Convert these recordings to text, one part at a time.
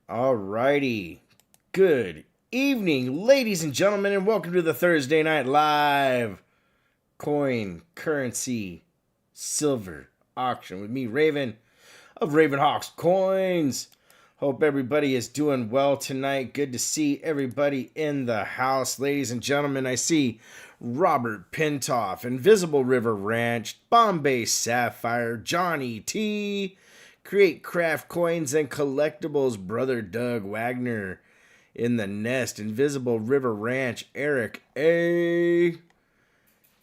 Alrighty. Good evening, ladies and gentlemen, and welcome to the Thursday Night Live Coin Currency Silver Auction with me, Raven of RavenHawk's Coins. Hope everybody is doing well tonight. Good to see everybody in the house. Ladies and gentlemen, I see Robert Pintoff, Invisible River Ranch, Bombay Sapphire, Johnny T, Create Craft Coins and Collectibles, Brother Doug Wagner in the Nest, Invisible River Ranch, Eric A.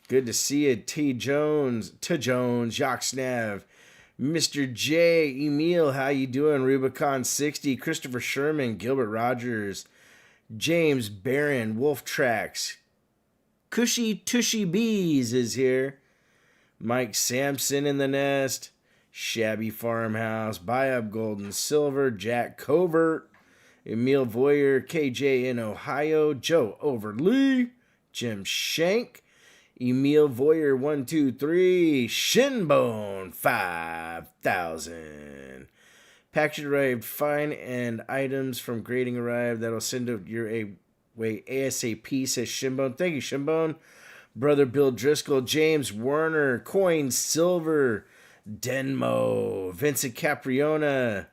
Good to see you, T Jones, Jacques Snav, Mr. J, Emil, how you doing? Rubicon 60, Christopher Sherman, Gilbert Rogers, James Barron, Wolf Tracks, Cushy Tushy Bees is here, Mike Sampson in the Nest, Shabby Farmhouse, Buy Up Gold and Silver, Jack Covert, Emil Voyer, KJ in Ohio, Joe Overly, Jim Shank, Emil Voyer 123, Shinbone 5000. Package arrived fine and items from grading arrived. That'll send your way ASAP, says Shinbone. Thank you, Shinbone. Brother Bill Driscoll, James Warner, Coin Silver, Denmo, Vincent Caprina,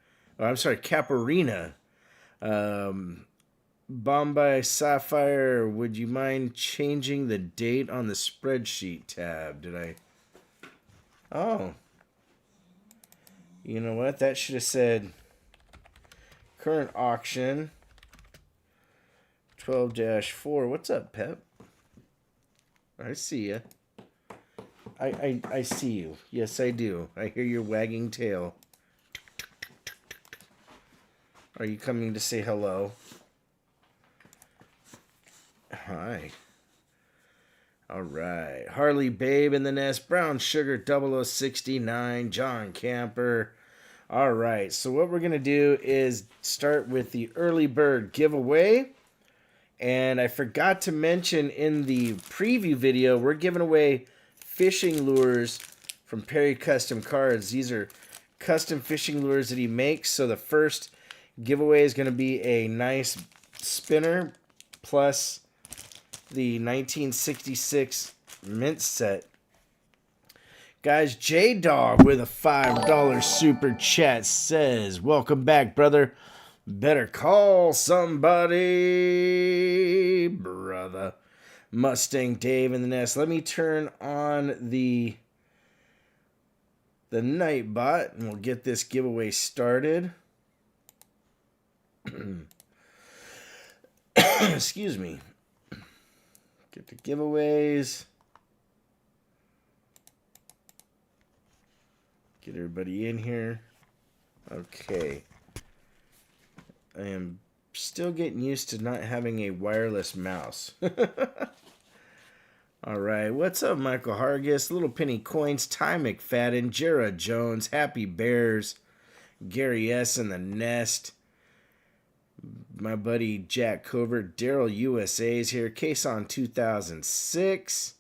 Bombay Sapphire, would you mind changing the date on the spreadsheet tab? Oh. You know what? That should have said current auction 12-4. What's up, Pep? I see ya. I see you. Yes, I do. I hear your wagging tail. Are you coming to say hello? Hi. All right. Harley Babe in the Nest. Brown Sugar 0069. John Camper. All right. So what we're going to do is start with the early bird giveaway. And I forgot to mention in the preview video, we're giving away fishing lures from Perry Custom Cards. These are custom fishing lures that he makes. So the first giveaway is going to be a nice spinner plus the 1966 mint set. Guys, J-Dog with a $5 super chat says, welcome back, brother. Better call somebody, brother. Mustang Dave in the Nest. Let me turn on the Nightbot, and we'll get this giveaway started. Excuse me. Get the giveaways. Get everybody in here. Okay. I am still getting used to not having a wireless mouse. All right. What's up, Michael Hargis? Little Penny Coins, Ty McFadden, Jera Jones, Happy Bears, Gary S. in the Nest. My buddy Jack Covert, Daryl USA's here. Kason 2006.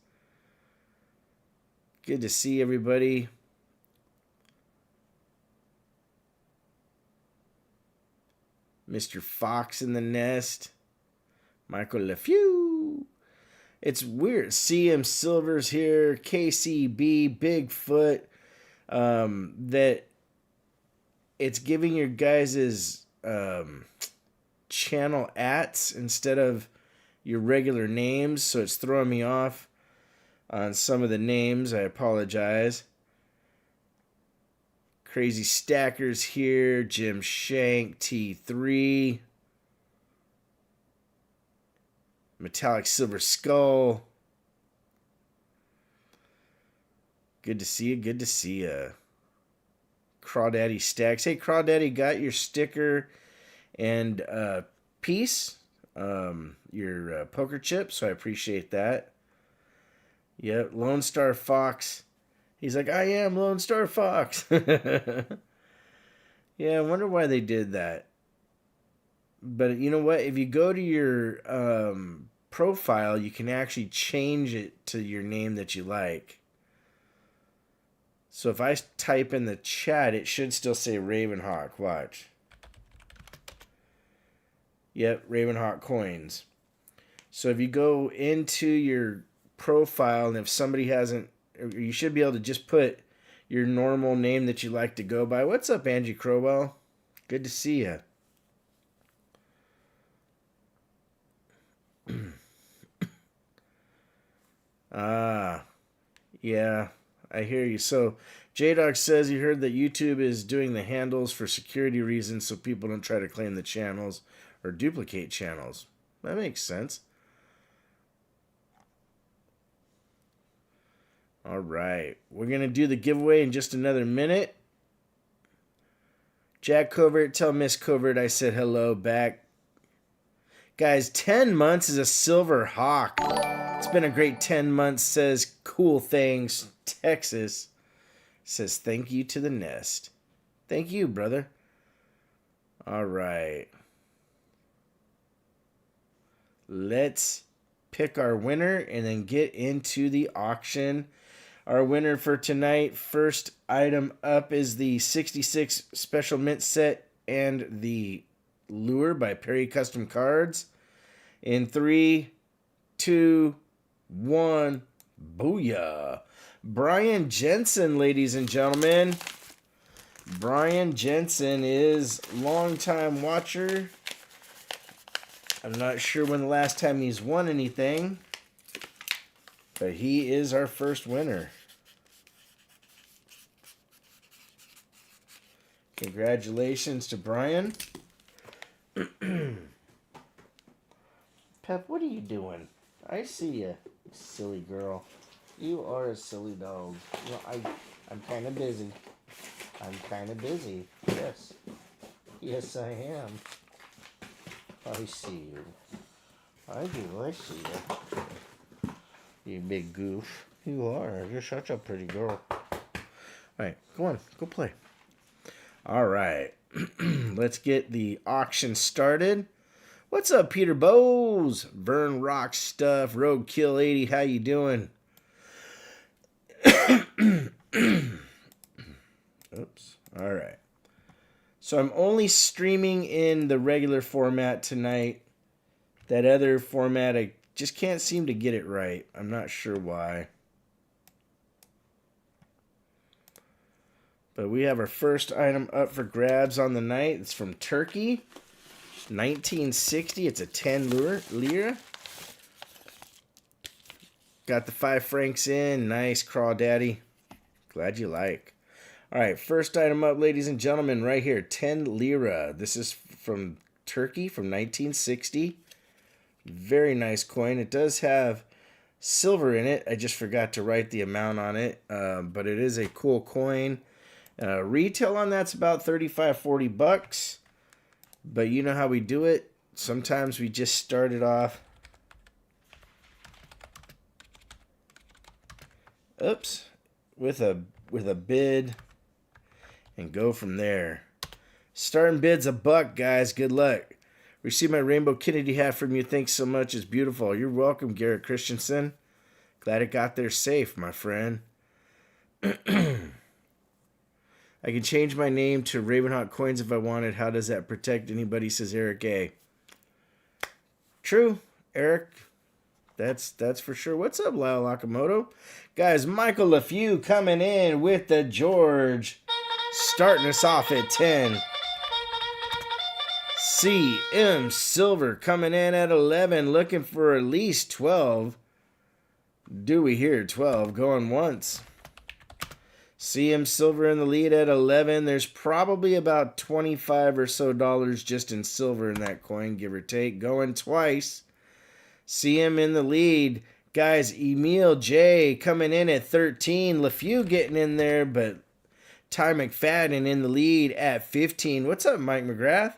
Good to see everybody. Mr. Fox in the Nest. Michael LeFew. It's weird. CM Silver's here. KCB, Bigfoot. That it's giving your guys' channel ats instead of your regular names, so it's throwing me off on some of the names. I apologize. Crazy Stackers here, Jim Shank, T3, Metallic Silver Skull. Good to see you, good to see you. Crawdaddy Stacks. Hey, Crawdaddy, got your sticker and piece, your poker chip, so I appreciate that. Yep, Lone Star Fox. He's like, I am Lone Star Fox. Yeah, I wonder why they did that. But you know what? If you go to your profile, you can actually change it to your name that you like. So if I type in the chat, it should still say RavenHawk. Watch. Yep, RavenHawk coins. So if you go into your profile, and if somebody hasn't, you should be able to just put your normal name that you like to go by. What's up, Angie Crowell? Good to see you. Yeah, I hear you. So J-Dog says he heard that YouTube is doing the handles for security reasons so people don't try to claim the channels or duplicate channels. That makes sense. All right. We're going to do the giveaway in just another minute. Jack Covert, tell Miss Covert I said hello back. Guys, 10 months is a Silver Hawk. It's been a great 10 months, says Cool Things, Texas. Says thank you to the nest. Thank you, brother. All right. Let's pick our winner and then get into the auction. Our winner for tonight, first item up is the 66 Special Mint Set and the Lure by Perry Custom Cards. In 3, 2, 1, booyah. Brian Jensen, ladies and gentlemen. Brian Jensen is longtime watcher. I'm not sure when the last time he's won anything, but he is our first winner. Congratulations to Brian. Pep, what are you doing? I see you, silly girl. You are a silly dog. You know, I'm kind of busy. Yes. Yes, I am. I see you. I do. I see you. You big goof. You are. You're such a pretty girl. All right. Go on. Go play. All right. Let's get the auction started. What's up, Peter Bowes? Vern Rock Stuff. Roadkill 80. How you doing? Oops. All right. So I'm only streaming in the regular format tonight. That other format, I just can't seem to get it right. I'm not sure why. But we have our first item up for grabs on the night. It's from Turkey. 1960. It's a 10 lira. Got the 5 francs in. Nice, Crawdaddy. Glad you like. All right, first item up, ladies and gentlemen, right here, 10 lira. This is from Turkey from 1960. Very nice coin. It does have silver in it. I just forgot to write the amount on it, but it is a cool coin. Retail on that's about $35-40. But you know how we do it. Sometimes we just start it off. Oops. With a bid. And go from there. Starting bid's $1, guys. Good luck. Received my Rainbow Kennedy hat from you. Thanks so much. It's beautiful. You're welcome, Garrett Christensen. Glad it got there safe, my friend. I can change my name to RavenHawk Coins if I wanted. How does that protect anybody, says Eric A. True, Eric. That's for sure. What's up, Lyle Lakamoto? Guys, Michael LaFew coming in with the George. Starting us off at 10. CM Silver coming in at 11. Looking for at least 12. Do we hear 12? Going once. CM Silver in the lead at 11. There's probably about $25 or so just in silver in that coin, give or take. Going twice. CM in the lead. Guys, Emil J coming in at 13. LaFew getting in there, but Ty McFadden in the lead at 15. What's up, Mike McGrath?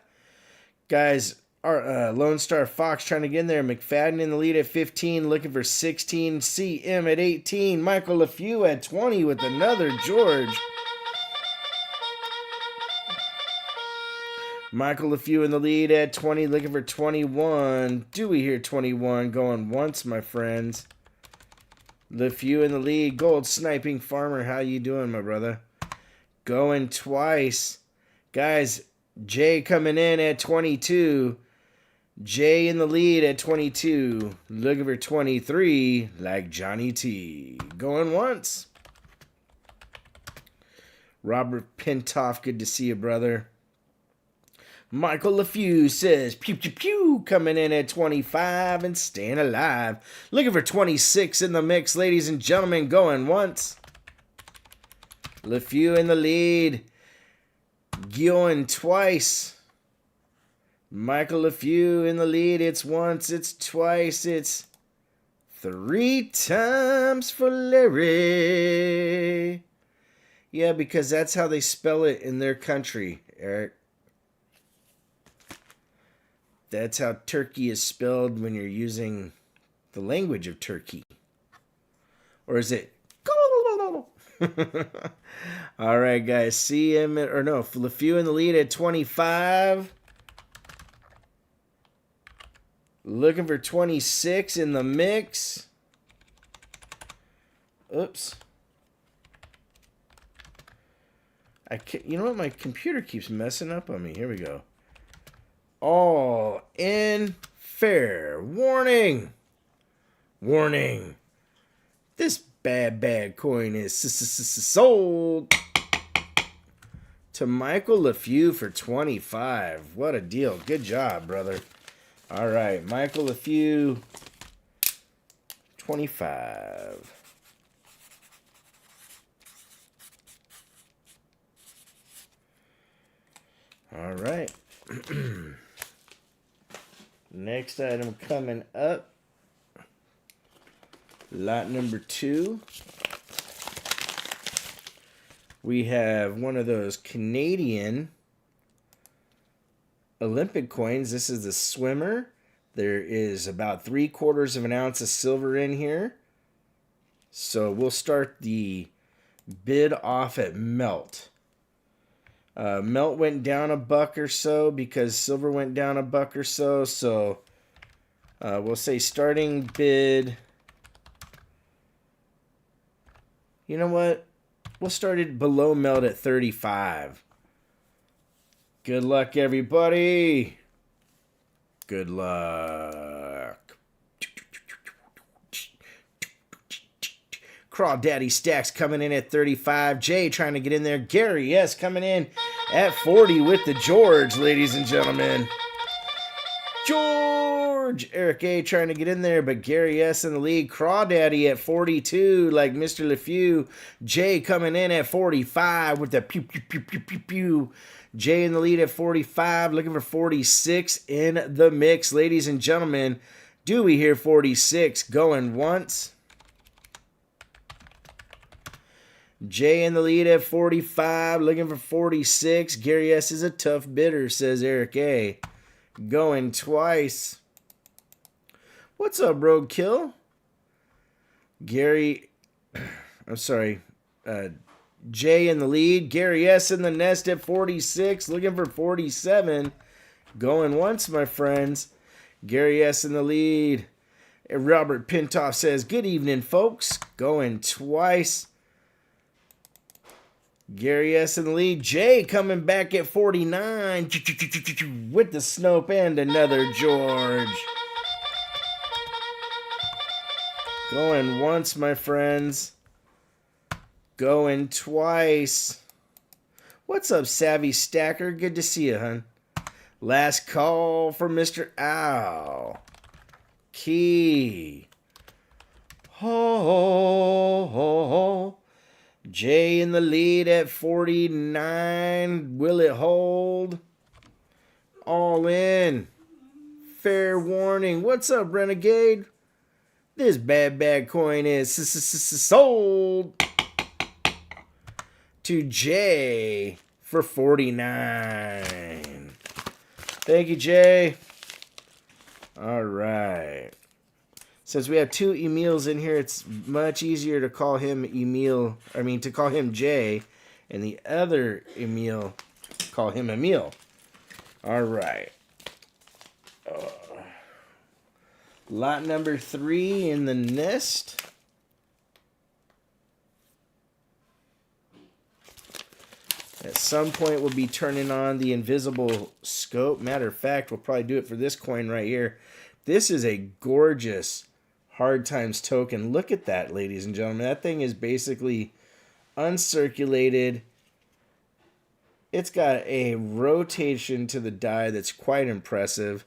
Guys, our Lone Star Fox trying to get in there. McFadden in the lead at 15, looking for 16. CM at 18. Michael LaFew at 20 with another George. Michael LaFew in the lead at 20, looking for 21. Do we hear 21? Going once, my friends. LaFew in the lead. Gold Sniping Farmer, how you doing, my brother? Going twice. Guys, Jay coming in at 22. Jay in the lead at 22. Looking for 23 like Johnny T. Going once. Robert Pintoff, good to see you, brother. Michael LeFew says, pew, pew, pew, coming in at 25 and staying alive. Looking for 26 in the mix, ladies and gentlemen, going once. LeFew in the lead. Going twice. Michael LeFew in the lead. It's once, it's twice, it's 3 times for Larry. Yeah, because that's how they spell it in their country, Eric. That's how turkey is spelled when you're using the language of Turkey. Or is it? All right, guys. See him, or no, LeFew in the lead at 25. Looking for 26 in the mix. Oops. You know what? My computer keeps messing up on me. Here we go. All in fair warning. Warning. This bad coin is sold to Michael LeFew for 25. What a deal. Good job, brother. All right, Michael LeFew, 25. All right. Next item coming up. Lot number 2. We have one of those Canadian Olympic coins. This is the swimmer. There is about 3/4 of an ounce of silver in here. So we'll start the bid off at melt. Melt went down $1 or so because silver went down $1 or so. So we'll say starting bid. You know what? We'll start it below melt at 35. Good luck, everybody. Good luck. Crawdaddy Stacks coming in at 35. Jay trying to get in there. Gary, yes, coming in at 40 with the George, ladies and gentlemen. George! Eric A trying to get in there, but Gary S in the lead. Crawdaddy at 42, like Mr. LeFew. Jay coming in at 45 with the pew, pew, pew, pew, pew, pew. Jay in the lead at 45, looking for 46 in the mix. Ladies and gentlemen, do we hear 46 going once? Jay in the lead at 45, looking for 46. Gary S is a tough bidder, says Eric A. Going twice. What's up, Roadkill? Gary, I'm sorry, Jay in the lead. Gary S in the nest at 46, looking for 47. Going once, my friends. Gary S in the lead. Robert Pintoff says, good evening, folks. Going twice. Gary S in the lead. Jay coming back at 49 with the Snope and another George. Going once, my friends. Going twice. What's up, Savvy Stacker? Good to see you, hun. Last call for Mr. Owl. Key. Ho, ho, ho, ho. Jay in the lead at 49. Will it hold? All in. Fair warning. What's up, Renegade? This bad coin is sold to Jay for 49. Thank you, Jay. All right. Since we have 2 Emils in here, it's much easier to call him Emil. I mean, to call him Jay, and the other Emil, call him Emil. All right. Lot number 3 in the nest. At some point, we'll be turning on the invisible scope. Matter of fact, we'll probably do it for this coin right here. This is a gorgeous Hard Times token. Look at that, ladies and gentlemen. That thing is basically uncirculated. It's got a rotation to the die that's quite impressive.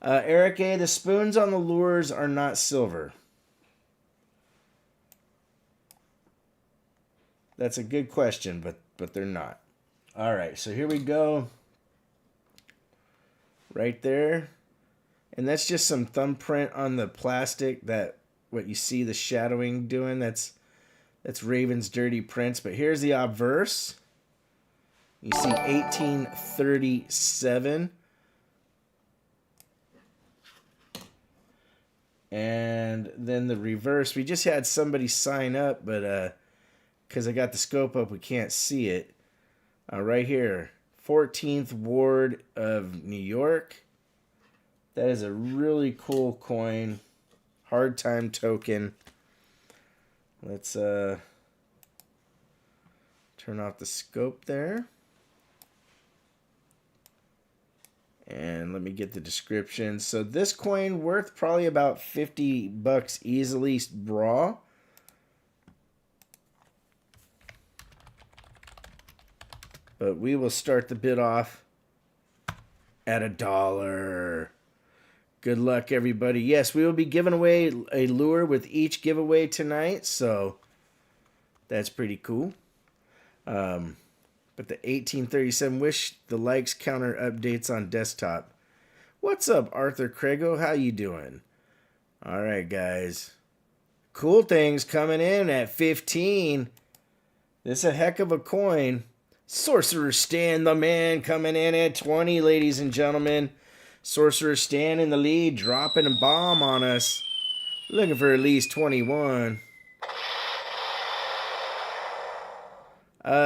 Eric A., the spoons on the lures are not silver. That's a good question, but they're not. All right, so here we go. Right there. And that's just some thumbprint on the plastic, that what you see the shadowing doing. That's Raven's dirty prints. But here's the obverse. You see 1837. And then the reverse. We just had somebody sign up, but because I got the scope up, we can't see it. Right here, 14th Ward of New York. That is a really cool coin. Hard time token. Let's turn off the scope there. And let me get the description. So this coin worth probably about $50 easily raw. But we will start the bid off at $1. Good luck, everybody. Yes, we will be giving away a lure with each giveaway tonight, so that's pretty cool. But the 1837, wish the likes counter updates on desktop. What's up, Arthur Craigo? How you doing? All right, guys. Cool things coming in at 15. This is a heck of a coin. Sorcerer Stan, the man, coming in at 20, ladies and gentlemen. Sorcerer Stan in the lead, dropping a bomb on us. Looking for at least 21.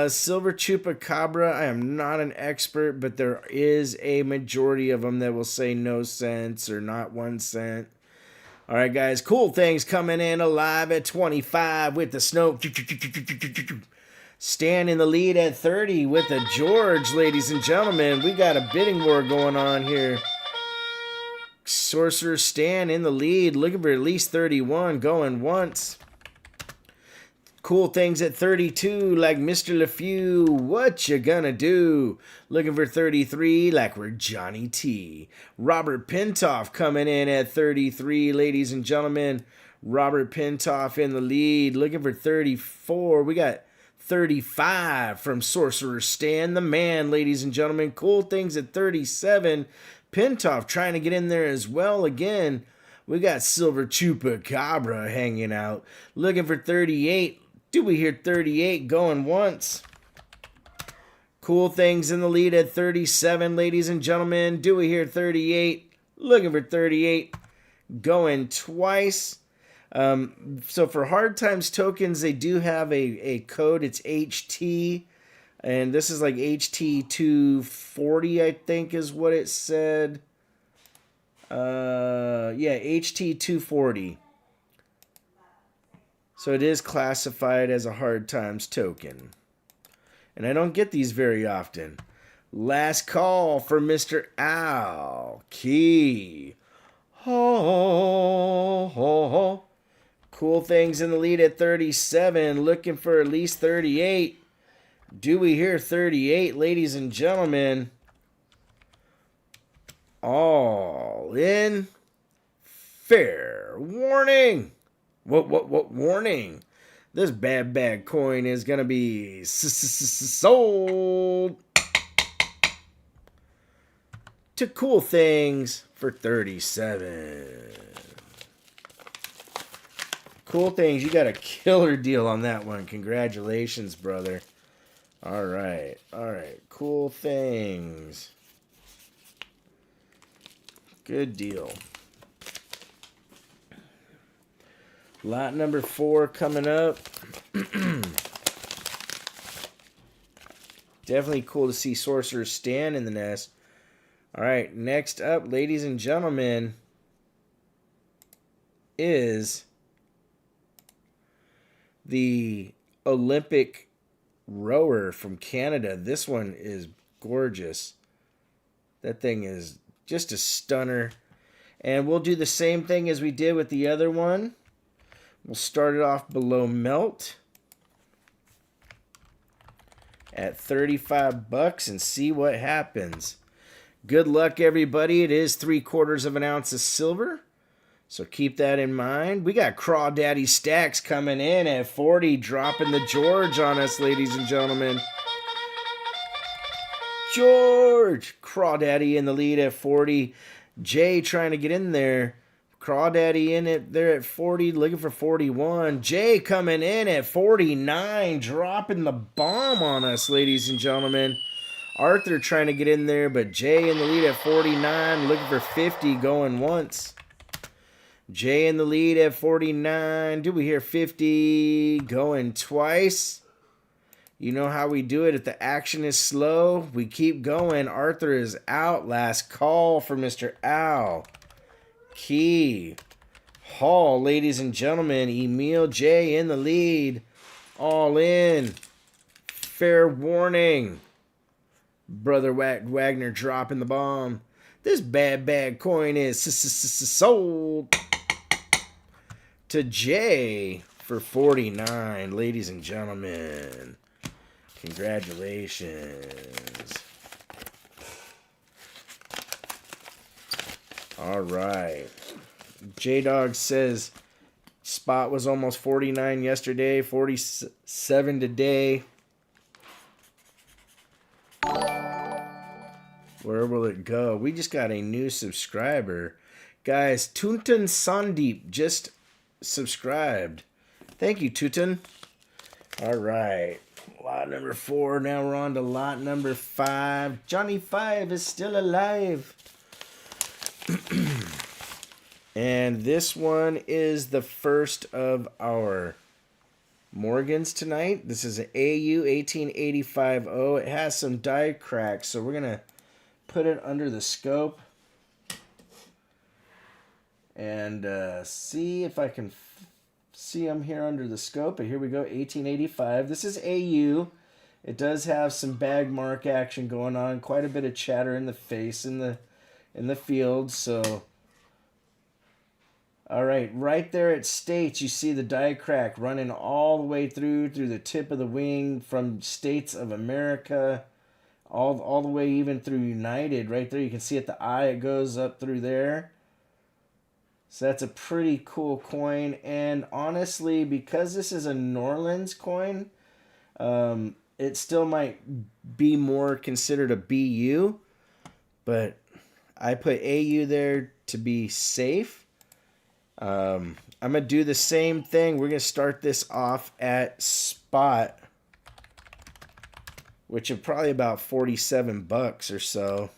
Silver Chupacabra, I am not an expert, but there is a majority of them that will say no cents or not 1 cent. All right, guys, cool things coming in alive at 25 with the snow. Stan in the lead at 30 with the George, ladies and gentlemen. We got a bidding war going on here. Sorcerer Stan in the lead, looking for at least 31, going once. Cool things at 32, like Mr. LeFew, what you gonna do? Looking for 33, like we're Johnny T. Robert Pintoff coming in at 33, ladies and gentlemen. Robert Pintoff in the lead, looking for 34. We got 35 from Sorcerer Stan, the man, ladies and gentlemen. Cool things at 37. Pintoff trying to get in there as well again. We got Silver Chupacabra hanging out, looking for 38. Do we hear 38 going once? Cool things in the lead at 37, ladies and gentlemen. Do we hear 38? Looking for 38 going twice. So for Hard Times tokens, they do have a code. It's HT. And this is like HT240, I think is what it said. Yeah, HT240. So it is classified as a Hard Times token. And I don't get these very often. Last call for Mr. Al Key. Ho, ho, ho. Cool things in the lead at 37. Looking for at least 38. Do we hear 38, ladies and gentlemen? All in. Fair warning. What warning? This bad coin is going to be sold to Cool Things for 37. Cool Things, you got a killer deal on that one. Congratulations, brother. All right. Cool Things. Good deal. Lot number 4 coming up. Definitely cool to see Sorcerer Stan in the nest. All right, next up, ladies and gentlemen, is the Olympic Rower from Canada. This one is gorgeous. That thing is just a stunner. And we'll do the same thing as we did with the other one. We'll start it off below melt at 35 bucks and see what happens. Good luck, everybody. It is 3/4 of an ounce of silver, so keep that in mind. We got Crawdaddy Stacks coming in at 40, dropping the George on us, ladies and gentlemen. George! Crawdaddy in the lead at 40. Jay trying to get in there. Crawdaddy in it there at 40, looking for 41. Jay coming in at 49, dropping the bomb on us, ladies and gentlemen. Arthur trying to get in there, but Jay in the lead at 49, looking for 50, going once. Jay in the lead at 49. Do we hear 50? Going twice. You know how we do it. If the action is slow, we keep going. Arthur is out. Last call for Mr. Al. Key. Hall, ladies and gentlemen. Emil J in the lead. All in. Fair warning. Brother Wagner dropping the bomb. This bad coin is sold to Jay for 49, ladies and gentlemen. Congratulations. All right. J-Dog says spot was almost 49 yesterday, 47 today. Where will it go? We just got a new subscriber. Guys, Tuntan Sandeep just subscribed. Thank you, Tuntan. All right. Lot number 4. Now we're on to lot number 5. Johnny 5 is still alive. And this one is the first of our Morgans tonight. This is an AU 1885-0. It has some die cracks, so we're going to put it under the scope and see if I can see them here under the scope. But here we go, 1885. This is AU. It does have some bag mark action going on, quite a bit of chatter in the face in the field. So, all right there it states, you see the die crack running all the way through the tip of the wing from States of America, all the way even through United. Right there, you can see at the eye it goes up through there. So that's a pretty cool coin. And honestly, because this is a New Orleans coin, it still might be more considered a BU, but I put AU there to be safe. I'm going to do the same thing. We're going to start this off at spot, which is probably about 47 bucks or so.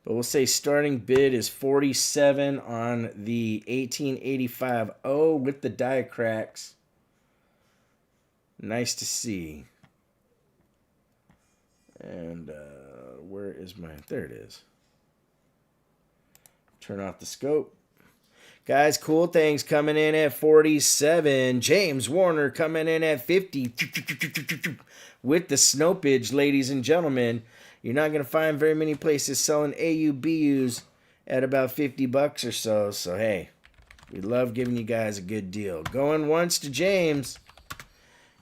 But we'll say starting bid is 47 on the 1885-0 with the die cracks. Nice to see. And where is my... There it is. Turn off the scope. Guys, cool things coming in at 47. James Warner coming in at 50. With the snopage, ladies and gentlemen. You're not going to find very many places selling AUBUs at about 50 bucks or so. So, hey, we love giving you guys a good deal. Going once to James.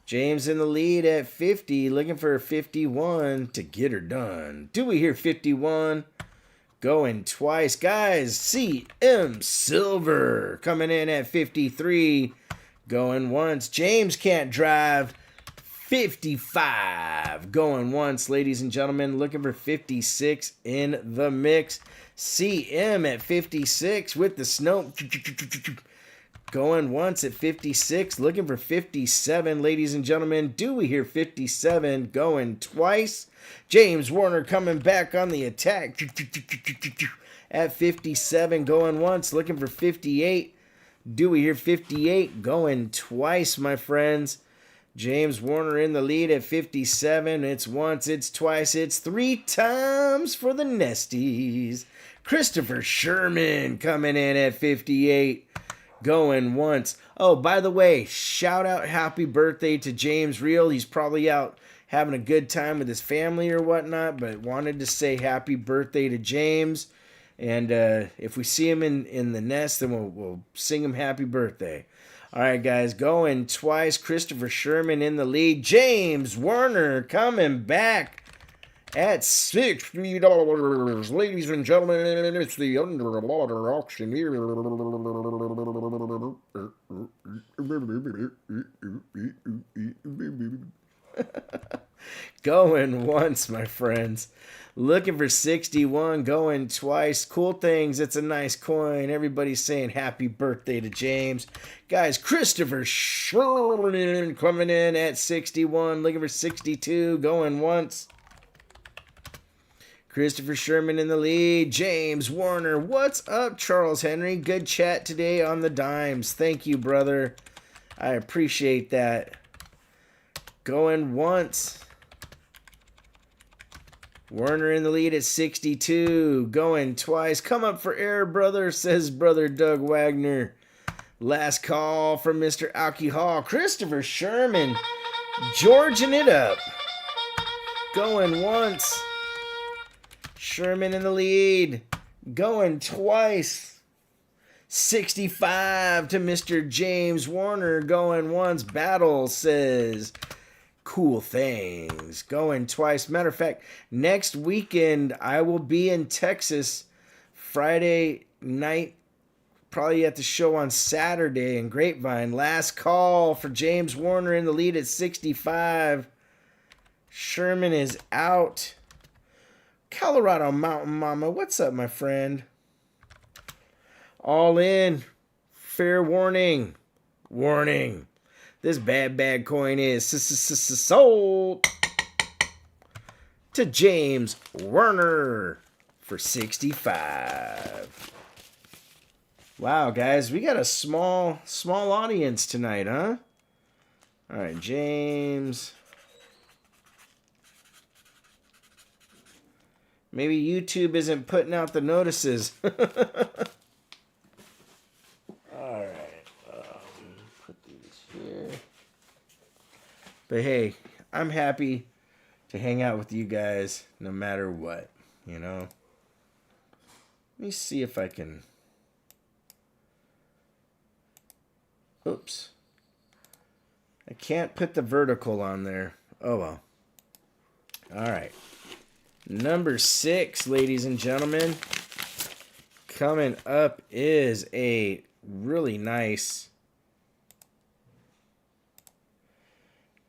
James in the lead at 50. Looking for a 51 to get her done. Do we hear 51? Going twice. Guys, CM Silver coming in at 53. Going once. James can't drive. 55 going once, ladies and gentlemen. Looking for 56 in the mix. CM at 56 with the snow. Going once at 56. Looking for 57, ladies and gentlemen. Do we hear 57? Going twice. James Warner coming back on the attack. At 57 going once. Looking for 58. Do we hear 58? Going twice, my friends. James Warner in the lead at 57. It's once, it's twice, it's 3 times for the Nesties. Christopher Sherman coming in at 58. Going once. Oh, by the way, shout out happy birthday to James Reel. He's probably out having a good time with his family or whatnot, but wanted to say happy birthday to James. And if we see him in the nest, then we'll sing him happy birthday. All right, guys, going twice. Christopher Sherman in the lead. James Warner coming back at $60. Ladies and gentlemen, it's the underwater auctioneer. Going once, my friends. Looking for 61, going twice. Cool things. It's a nice coin. Everybody's saying happy birthday to James. Guys, Christopher Sherman coming in at 61. Looking for 62, going once. Christopher Sherman in the lead. James Warner. What's up, Charles Henry? Good chat today on the dimes. Thank you, brother. I appreciate that. Going once. Warner in the lead at 62. Going twice. Come up for air, brother, says brother Doug Wagner. Last call from Mr. Alki Hall. Christopher Sherman. Georging it up. Going once. Sherman in the lead. Going twice. 65 to Mr. James Warner. Going once. Battle says cool things. Going twice. Matter of fact, next weekend I will be in Texas Friday night. Probably at the show on Saturday in Grapevine. Last call for James Warner in the lead at 65. Sherman is out. Colorado Mountain Mama, what's up, my friend? All in. Fair warning. Warning. This bad coin is sold to James Warner for 65. Wow, guys, we got a small audience tonight, huh? All right, James. Maybe YouTube isn't putting out the notices. All right. Put these here. But hey, I'm happy to hang out with you guys no matter what, you know. Let me see if I can. Oops. I can't put the vertical on there. Oh well. All right. Number 6, ladies and gentlemen. Coming up is a really nice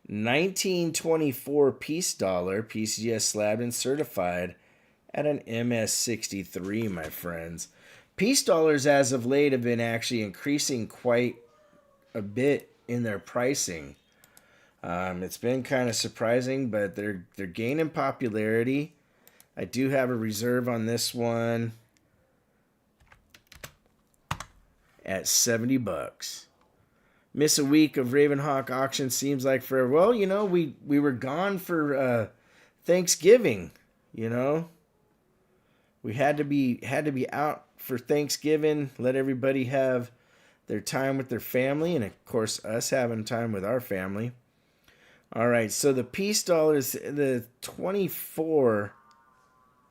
1924 peace dollar, PCS slabbed and certified at an MS63, my friends. Peace dollars as of late have been actually increasing quite a bit in their pricing. It's been kind of surprising, but they're gaining popularity. I do have a reserve on this one at $70. Miss a week of RavenHawk auction seems like forever. Well, you know, we were gone for Thanksgiving, you know. We had to be out for Thanksgiving, let everybody have their time with their family, and of course us having time with our family. All right, so the peace dollars, the 24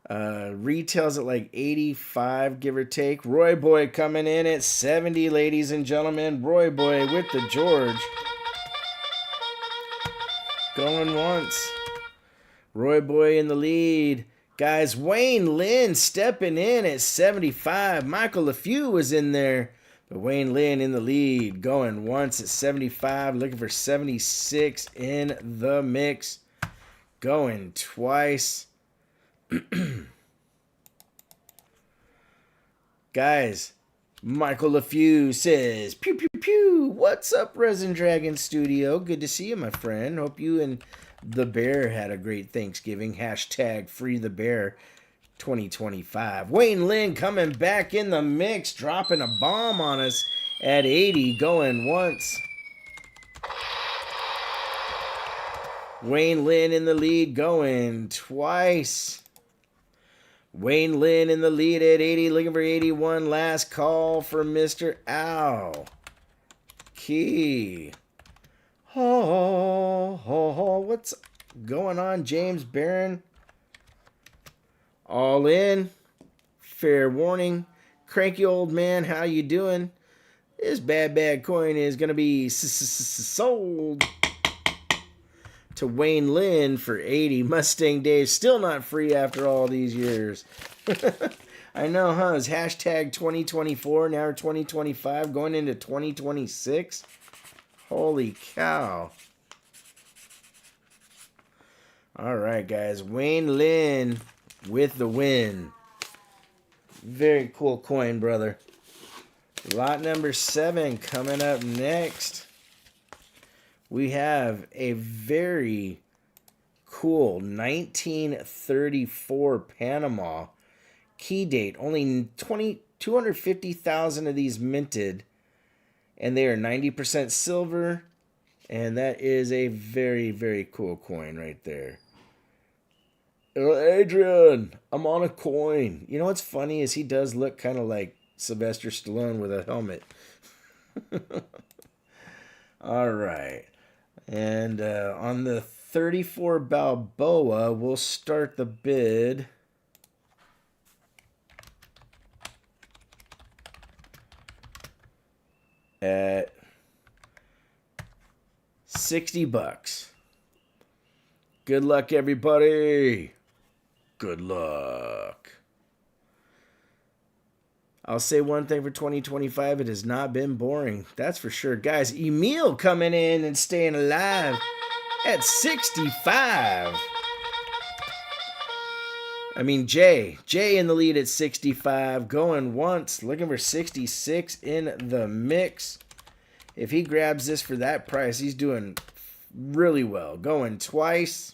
retails at like 85, give or take. Roy Boy coming in at 70, ladies and gentlemen. Roy Boy with the George. Going once. Roy Boy in the lead. Guys, Wayne Lynn stepping in at 75. Michael LeFew was in there. But Wayne Lynn in the lead. Going once at 75. Looking for 76 in the mix. Going twice. Guys, Michael LeFew says, pew, pew, pew. What's up, Resin Dragon Studio? Good to see you, my friend. Hope you and the bear had a great Thanksgiving. Hashtag free the bear 2025. Wayne Lynn coming back in the mix, dropping a bomb on us at 80, going once. Wayne Lynn in the lead, going twice. Wayne Lynn in the lead at 80, looking for 81. Last call for Mr. Owl. Key. Oh, what's going on, James Barron? All in. Fair warning. Cranky old man, how you doing? This bad coin is going to be sold to Wayne Lynn for 80. Mustang Dave still not free after all these years. I know, huh? It's hashtag 2024, now 2025, going into 2026. Holy cow. All right, guys. Wayne Lynn with the win. Very cool coin, brother. Lot number 7 coming up next. We have a very cool 1934 Panama key date. Only 250,000 of these minted. And they are 90% silver. And that is a very, very cool coin right there. Adrian, I'm on a coin. You know what's funny is he does look kind of like Sylvester Stallone with a helmet. All right. And on the 34 Balboa, we'll start the bid at $60. Good luck, everybody. Good luck. I'll say one thing for 2025. It has not been boring. That's for sure. Guys, Emil coming in and staying alive at 65. I mean, Jay in the lead at 65. Going once. Looking for 66 in the mix. If he grabs this for that price, he's doing really well. Going twice.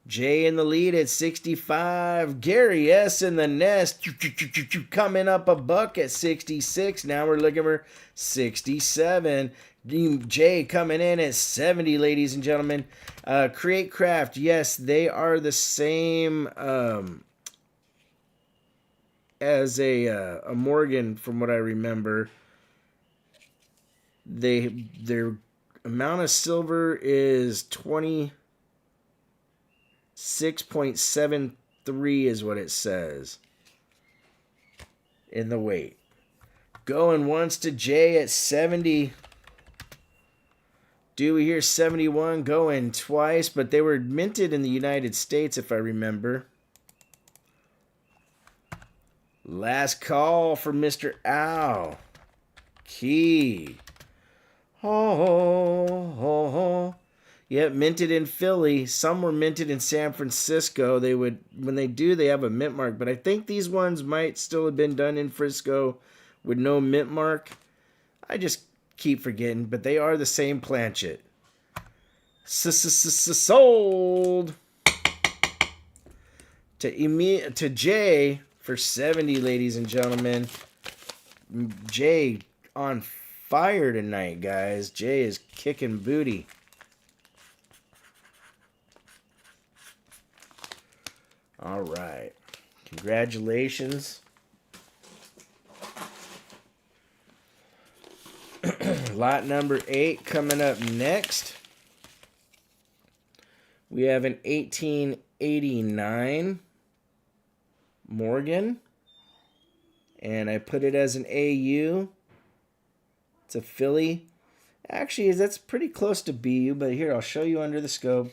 Jay in the lead at 65. Gary S. in the nest. Coming up a buck at 66. Now we're looking for 67. Jay coming in at 70, ladies and gentlemen. Create Craft. Yes, they are the same as a Morgan from what I remember. Their amount of silver is 26.73 is what it says in the weight. Going once to Jay at 70. Do we hear 71? Going twice, but they were minted in the United States if I remember. Last call for Mr. Owl. Key. Oh. Yep, minted in Philly. Some were minted in San Francisco. When they do, they have a mint mark. But I think these ones might still have been done in Frisco with no mint mark. I just keep forgetting, but they are the same planchet. Sold to Jay for 70, ladies and gentlemen. Jay on fire tonight, guys. Jay is kicking booty. All right. Congratulations. Lot number 8 coming up next. We have an 1889 Morgan. And I put it as an AU. It's a Philly. Actually, that's pretty close to BU, but here, I'll show you under the scope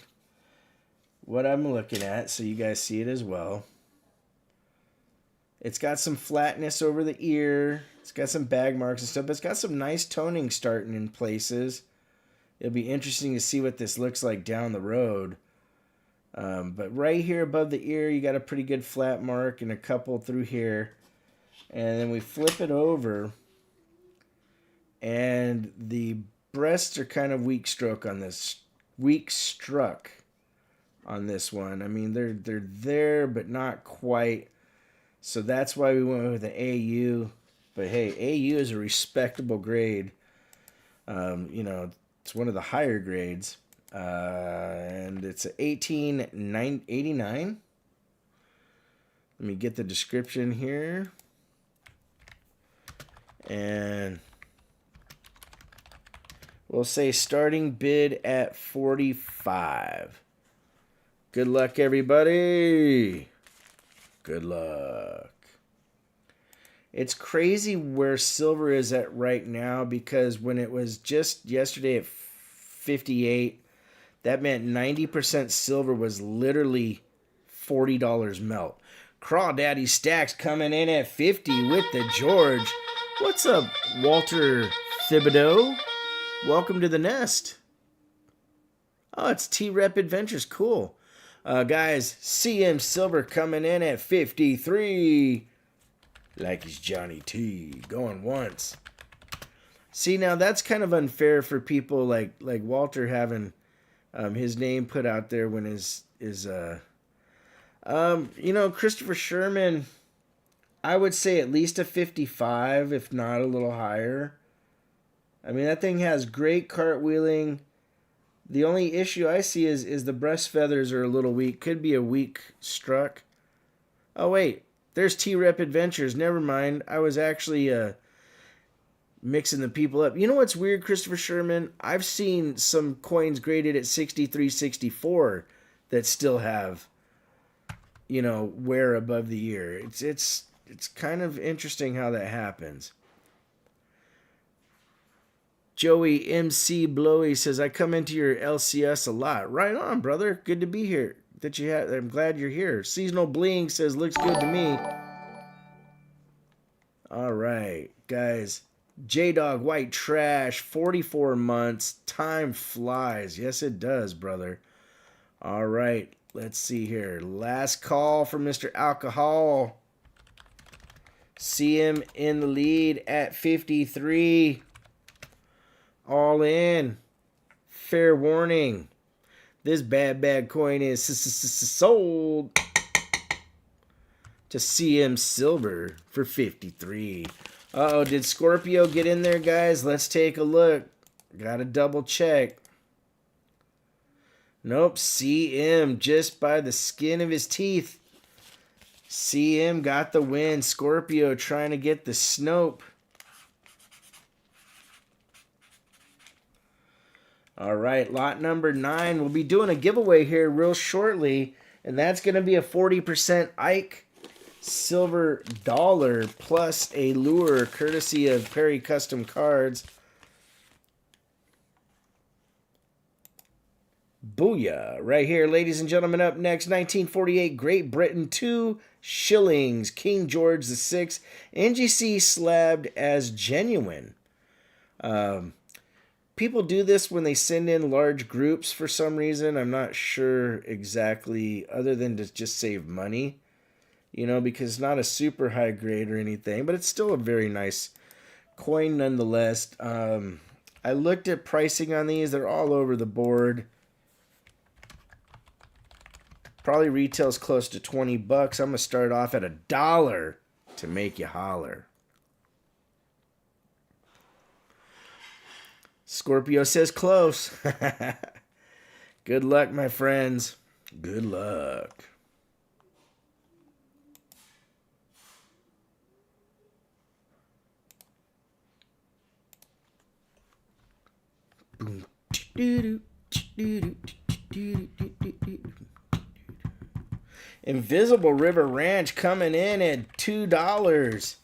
what I'm looking at so you guys see it as well. It's got some flatness over the ear. It's got some bag marks and stuff, but it's got some nice toning starting in places. It'll be interesting to see what this looks like down the road. But right here above the ear, you got a pretty good flat mark and a couple through here. And then we flip it over, and the breasts are kind of weak struck on this one. I mean, they're there, but not quite. So that's why we went with the AU. But hey, AU is a respectable grade. It's one of the higher grades. And it's an 1889. Let me get the description here. And we'll say starting bid at 45. Good luck, everybody. Good luck. It's crazy where silver is at right now, because when it was just yesterday at 58, that meant 90% silver was literally $40 melt. Crawdaddy Stacks coming in at 50 with the George. What's up, Walter Thibodeau? Welcome to the nest. Oh, it's T-Rep Adventures. Cool. Guys, CM Silver coming in at 53. Like he's Johnny T. Going once. See, now that's kind of unfair for people like Walter having his name put out there when Christopher Sherman, I would say at least a 55, if not a little higher. I mean, that thing has great cartwheeling. The only issue I see is the breast feathers are a little weak. Could be a weak struck. Oh, wait. There's T-Rep Adventures. Never mind. I was actually mixing the people up. You know what's weird, Christopher Sherman? I've seen some coins graded at 63, 64 that still have, wear above the ear. It's kind of interesting how that happens. Joey MC Blowy says, I come into your LCS a lot. Right on, brother. Good to be here. I'm glad you're here. Seasonal Bling says, looks good to me. All right, guys. J-Dog White Trash, 44 months. Time flies. Yes, it does, brother. All right, let's see here. Last call from Mr. Alcohol. See him in the lead at 53. All in. Fair warning. This bad coin is sold to CM Silver for 53. Uh-oh, did Scorpio get in there, guys? Let's take a look. Gotta double check. Nope, CM just by the skin of his teeth. CM got the win. Scorpio trying to get the Snope. All right, lot number 9. We'll be doing a giveaway here real shortly, and that's going to be a 40% Ike silver dollar plus a lure courtesy of Perry Custom Cards. Booyah. Right here, ladies and gentlemen, up next, 1948 Great Britain, 2 shillings, King George VI, NGC slabbed as genuine. People do this when they send in large groups for some reason. I'm not sure exactly, other than to just save money, because it's not a super high grade or anything, but it's still a very nice coin nonetheless. I looked at pricing on these. They're all over the board. Probably retails close to $20. I'm going to start off at $1 to make you holler. Scorpio says close. Good luck, my friends. Good luck. Invisible River Ranch coming in at $2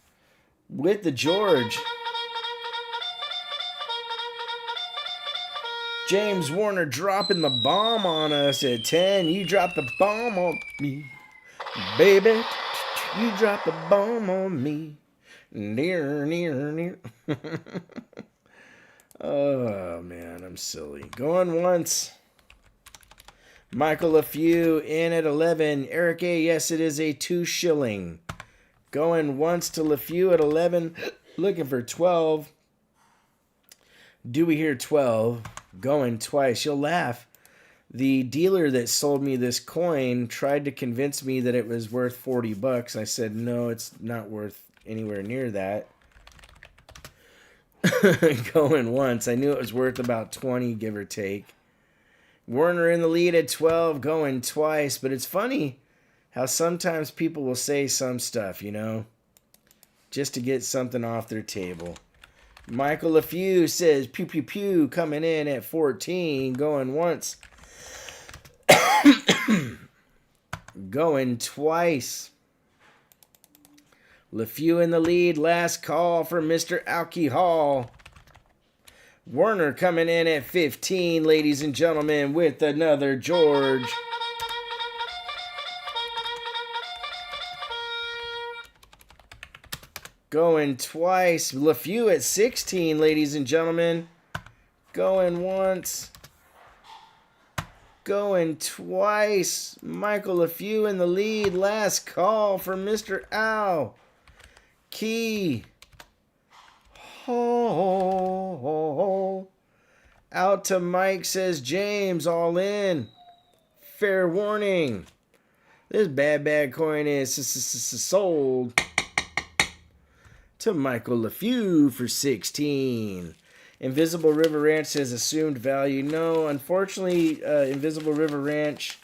with the George. James Warner dropping the bomb on us at 10. You drop the bomb on me, baby. You drop the bomb on me. Near. Oh, man, I'm silly. Going once. Michael LaFew in at 11. Eric A., yes, it is a 2 shilling. Going once to LaFew at 11. Looking for 12. Do we hear 12? Going twice. You'll laugh. The dealer that sold me this coin tried to convince me that it was worth $40. I said, no, it's not worth anywhere near that. Going once. I knew it was worth about 20, give or take. Warner in the lead at 12, going twice. But it's funny how sometimes people will say some stuff, you know, just to get something off their table. Michael LaFew says, pew pew pew, coming in at 14, going once, going twice. LaFew in the lead, last call for Mr. Alcohol. Werner coming in at 15, ladies and gentlemen, with another George. Going twice. LaFew at 16, ladies and gentlemen. Going once. Going twice. Michael LaFew in the lead. Last call for Mr. Al. Key. Oh. Out to Mike, says James. All in. Fair warning. This bad coin is sold to Michael LaFew for 16. Invisible River Ranch says assumed value. No, unfortunately, Invisible River Ranch,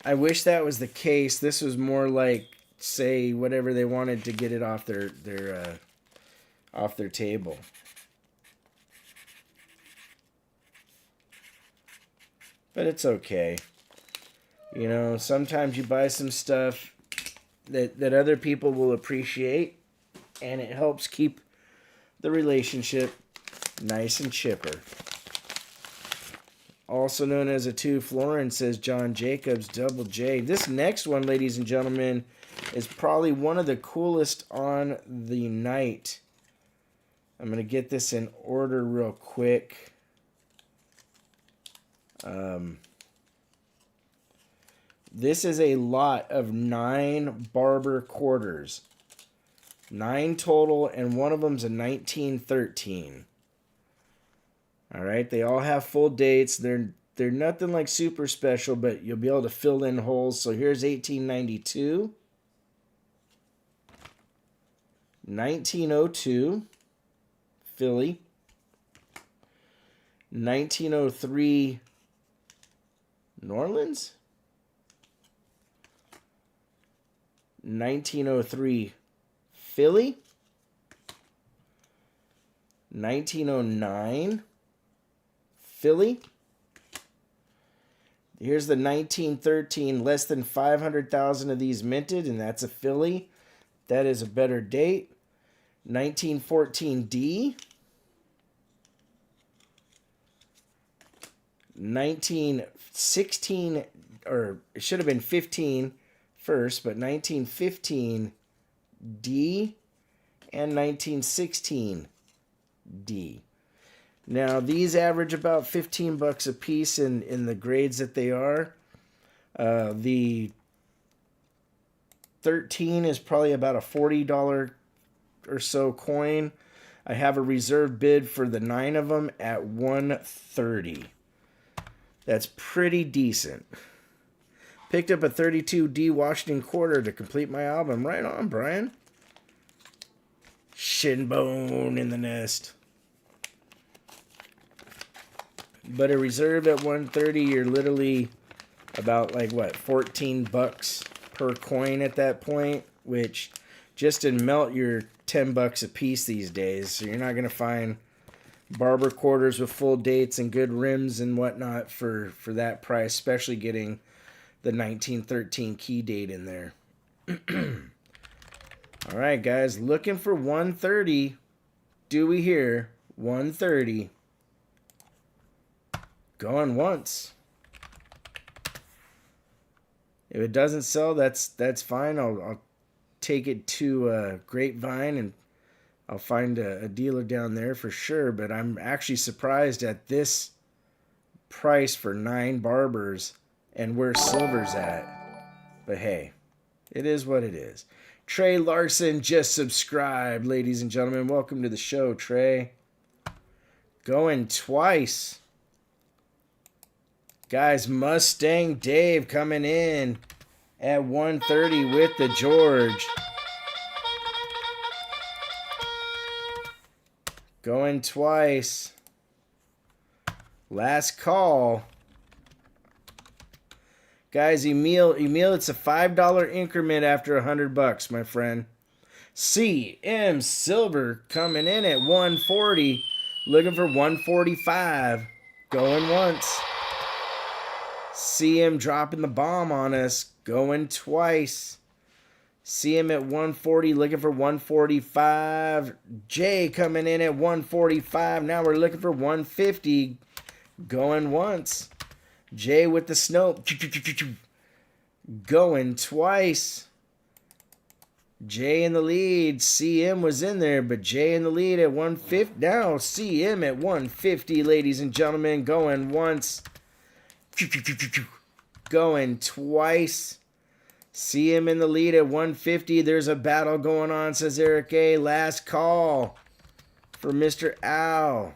I wish that was the case. This was more like, say, whatever they wanted to get it off their table. But it's okay. You know, sometimes you buy some stuff that other people will appreciate, and it helps keep the relationship nice and chipper. Also known as a 2 Florin, says John Jacobs, Double J. This next one, ladies and gentlemen, is probably one of the coolest on the night. I'm going to get this in order real quick. This is a lot of 9 Barber quarters. 9 total, and one of them's a 1913. All right, they all have full dates. They're nothing like super special, but you'll be able to fill in holes. So here's 1892, 1902, Philly, 1903, New Orleans, 1903, Philly, 1909, Philly. Here's the 1913, less than 500,000 of these minted, and that's a Philly. That is a better date. 1914 D. 1916, or it should have been 15 first, but 1915 D and 1916 D. Now, these average about $15 a piece in the grades that they are. The 13 is probably about a $40 or so coin. I have a reserve bid for the 9 of them at $130. That's pretty decent. Picked up a 32D Washington quarter to complete my album. Right on, Brian. Shinbone in the nest. But a reserve at 130, you're literally about like what, $14 per coin at that point, which just in melt you're $10 a piece these days. So you're not gonna find Barber quarters with full dates and good rims and whatnot for that price, especially getting the 1913 key date in there. All right, guys, looking for 130. Do we hear 130? Going once. If it doesn't sell, that's fine. I'll take it to Grapevine and I'll find a dealer down there for sure. But I'm actually surprised at this price for 9 Barbers and where silver's at. But hey, it is what it is. Trey Larson just subscribed, ladies and gentlemen. Welcome to the show, Trey. Going twice. Guys, Mustang Dave coming in at 130 with the George. Going twice. Last call. Guys, Emil, it's a $5 increment after $100, my friend. CM Silver coming in at 140, looking for 145. Going once. CM dropping the bomb on us, going twice. CM at 140, looking for 145. J coming in at 145. Now we're looking for 150. Going once. J with the snow. Going twice. J in the lead. CM was in there, but J in the lead at 150. Now CM at 150, ladies and gentlemen. Going once. Going twice. CM in the lead at 150. There's a battle going on, says Eric A. Last call for Mr. Al.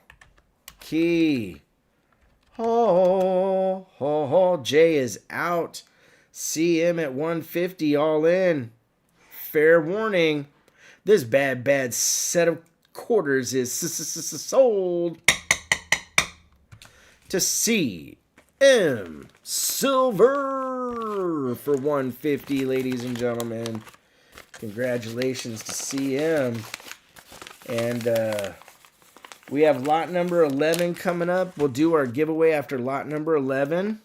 Key. Ho, ho, ho. J is out. CM at 150, all in. Fair warning. This bad set of quarters is sold to CM Silver for 150, ladies and gentlemen. Congratulations to CM. And we have lot number 11 coming up. We'll do our giveaway after lot number 11.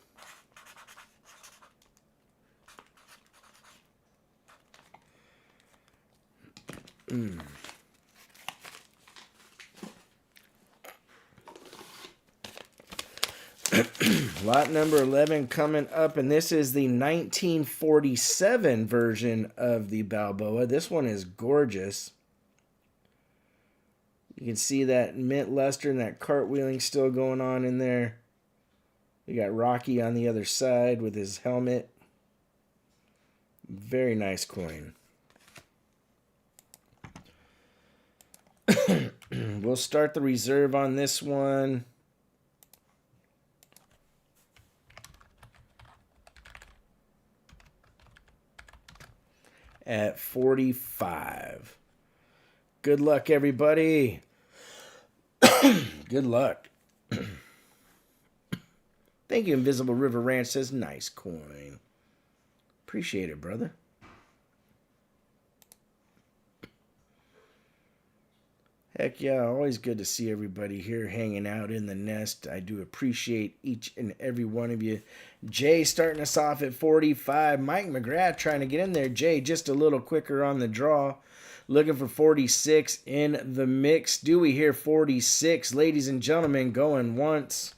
Lot number 11 coming up, and this is the 1947 version of the Balboa. This one is gorgeous. You can see that mint luster and that cartwheeling still going on in there. We got Rocky on the other side with his helmet. Very nice coin. We'll start the reserve on this one. At 45. Good luck, everybody. Good luck. Thank you, Invisible River Ranch says, nice coin. Appreciate it, brother. Heck yeah, always good to see everybody here hanging out in the nest. I do appreciate each and every one of you. Jay starting us off at 45. Mike McGrath trying to get in there. Jay just a little quicker on the draw. Looking for 46 in the mix. Dewey here, 46. Ladies and gentlemen, going once.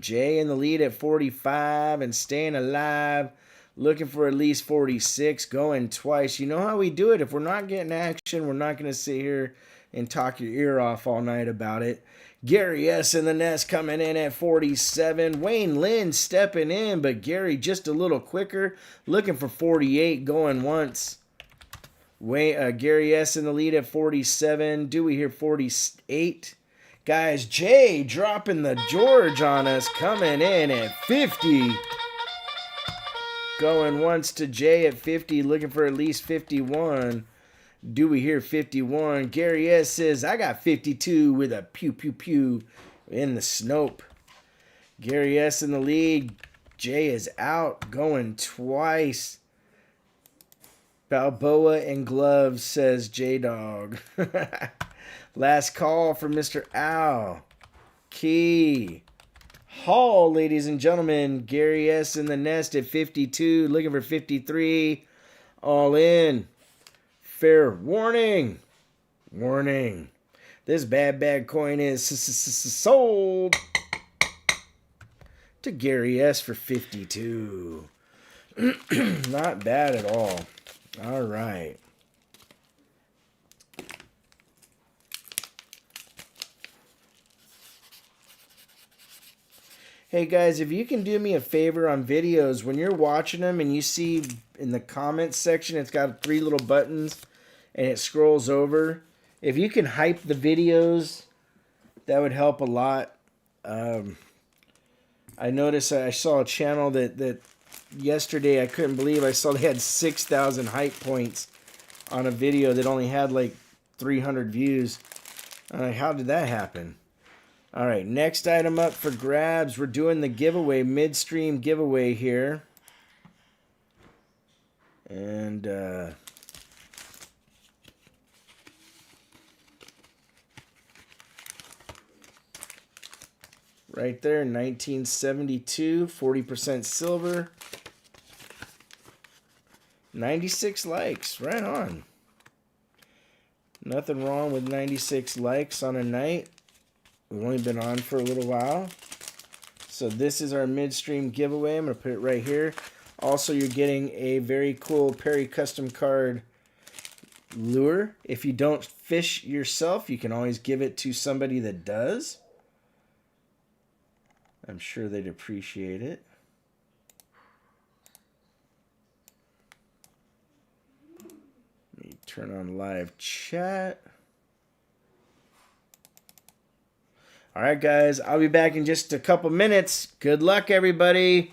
Jay in the lead at 45 and staying alive. Looking for at least 46, going twice. You know how we do it. If we're not getting action, we're not going to sit here and talk your ear off all night about it. Gary S. in the nest coming in at 47. Wayne Lynn stepping in, but Gary just a little quicker. Looking for 48, going once. Gary S. in the lead at 47. Dewey here, 48. Guys, Jay dropping the George on us, coming in at 50. Going once to Jay at 50, looking for at least 51. Dewey here, 51. Gary S. says, I got 52 with a pew, pew, pew in the Snope. Gary S. in the lead. Jay is out, going twice. Balboa and gloves, says J-Dog. Last call for Mr. Al. Key. Hall, ladies and gentlemen. Gary S. in the nest at 52. Looking for 53. All in. Fair warning. Warning. This bad coin is sold to Gary S. for 52. Not bad at all. All right. Hey guys, if you can do me a favor on videos, when you're watching them and you see in the comments section it's got 3 little buttons and it scrolls over, if you can hype the videos, that would help a lot. I noticed I saw a channel that yesterday I couldn't believe I saw they had 6,000 hype points on a video that only had like 300 views. I'm like, how did that happen? All right, next item up for grabs. We're doing the giveaway, midstream giveaway here. And right there, 1972, 40% silver. 96 likes, right on. Nothing wrong with 96 likes on a night. We've only been on for a little while. So this is our midstream giveaway. I'm going to put it right here. Also, you're getting a very cool Perry custom card lure. If you don't fish yourself, you can always give it to somebody that does. I'm sure they'd appreciate it. Let me turn on live chat. All right, guys, I'll be back in just a couple minutes. Good luck, everybody.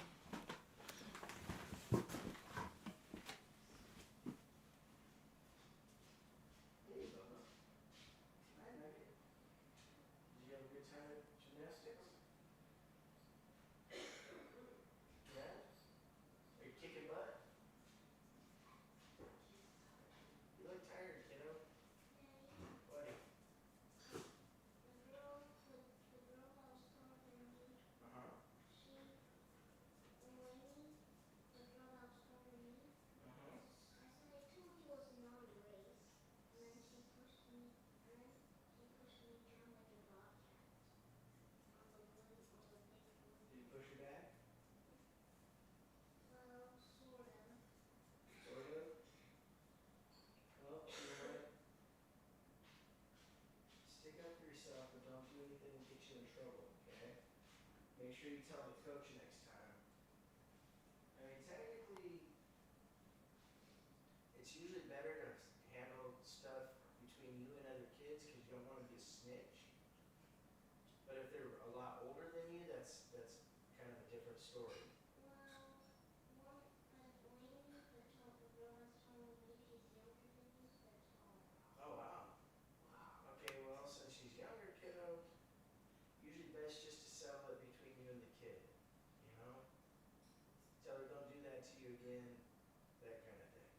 Make sure you tell the coach next time. I mean, technically, it's usually better to handle stuff between you and other kids because you don't want to be a snitch. But if they're a lot older than you, that's kind of a different story. Oh, wow. Okay, well, since she's younger, kiddo, usually best just to settle it between you and the kid. You know? Tell her don't do that to you again, that kind of thing.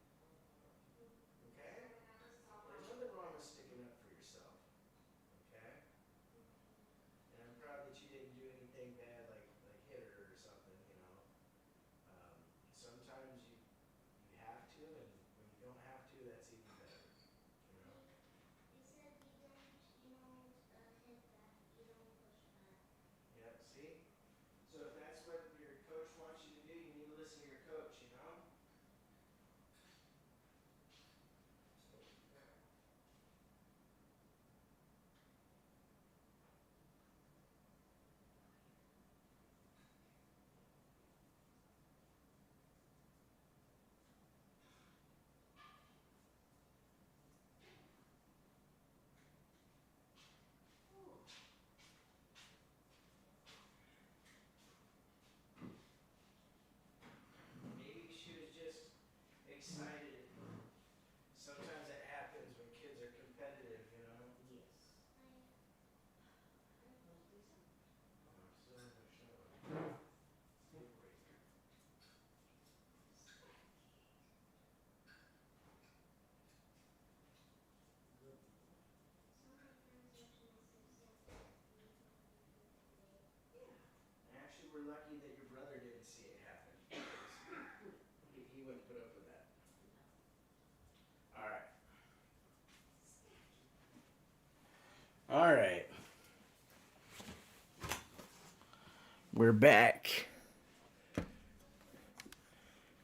Okay? There's nothing wrong with sticking up for yourself. Okay? And I'm proud that you didn't do anything bad like hit her or something, you know. Sometimes you have to, and when you don't have to, that's even better. You know? Yep, see? So if that's what your coach wants you to do, you need to listen to your coach, you know? Maybe she was just excited. Sometimes it happens when kids are competitive, you know? Actually, we're lucky that your brother didn't see it happen. He wouldn't put up with that. All right. All right. We're back.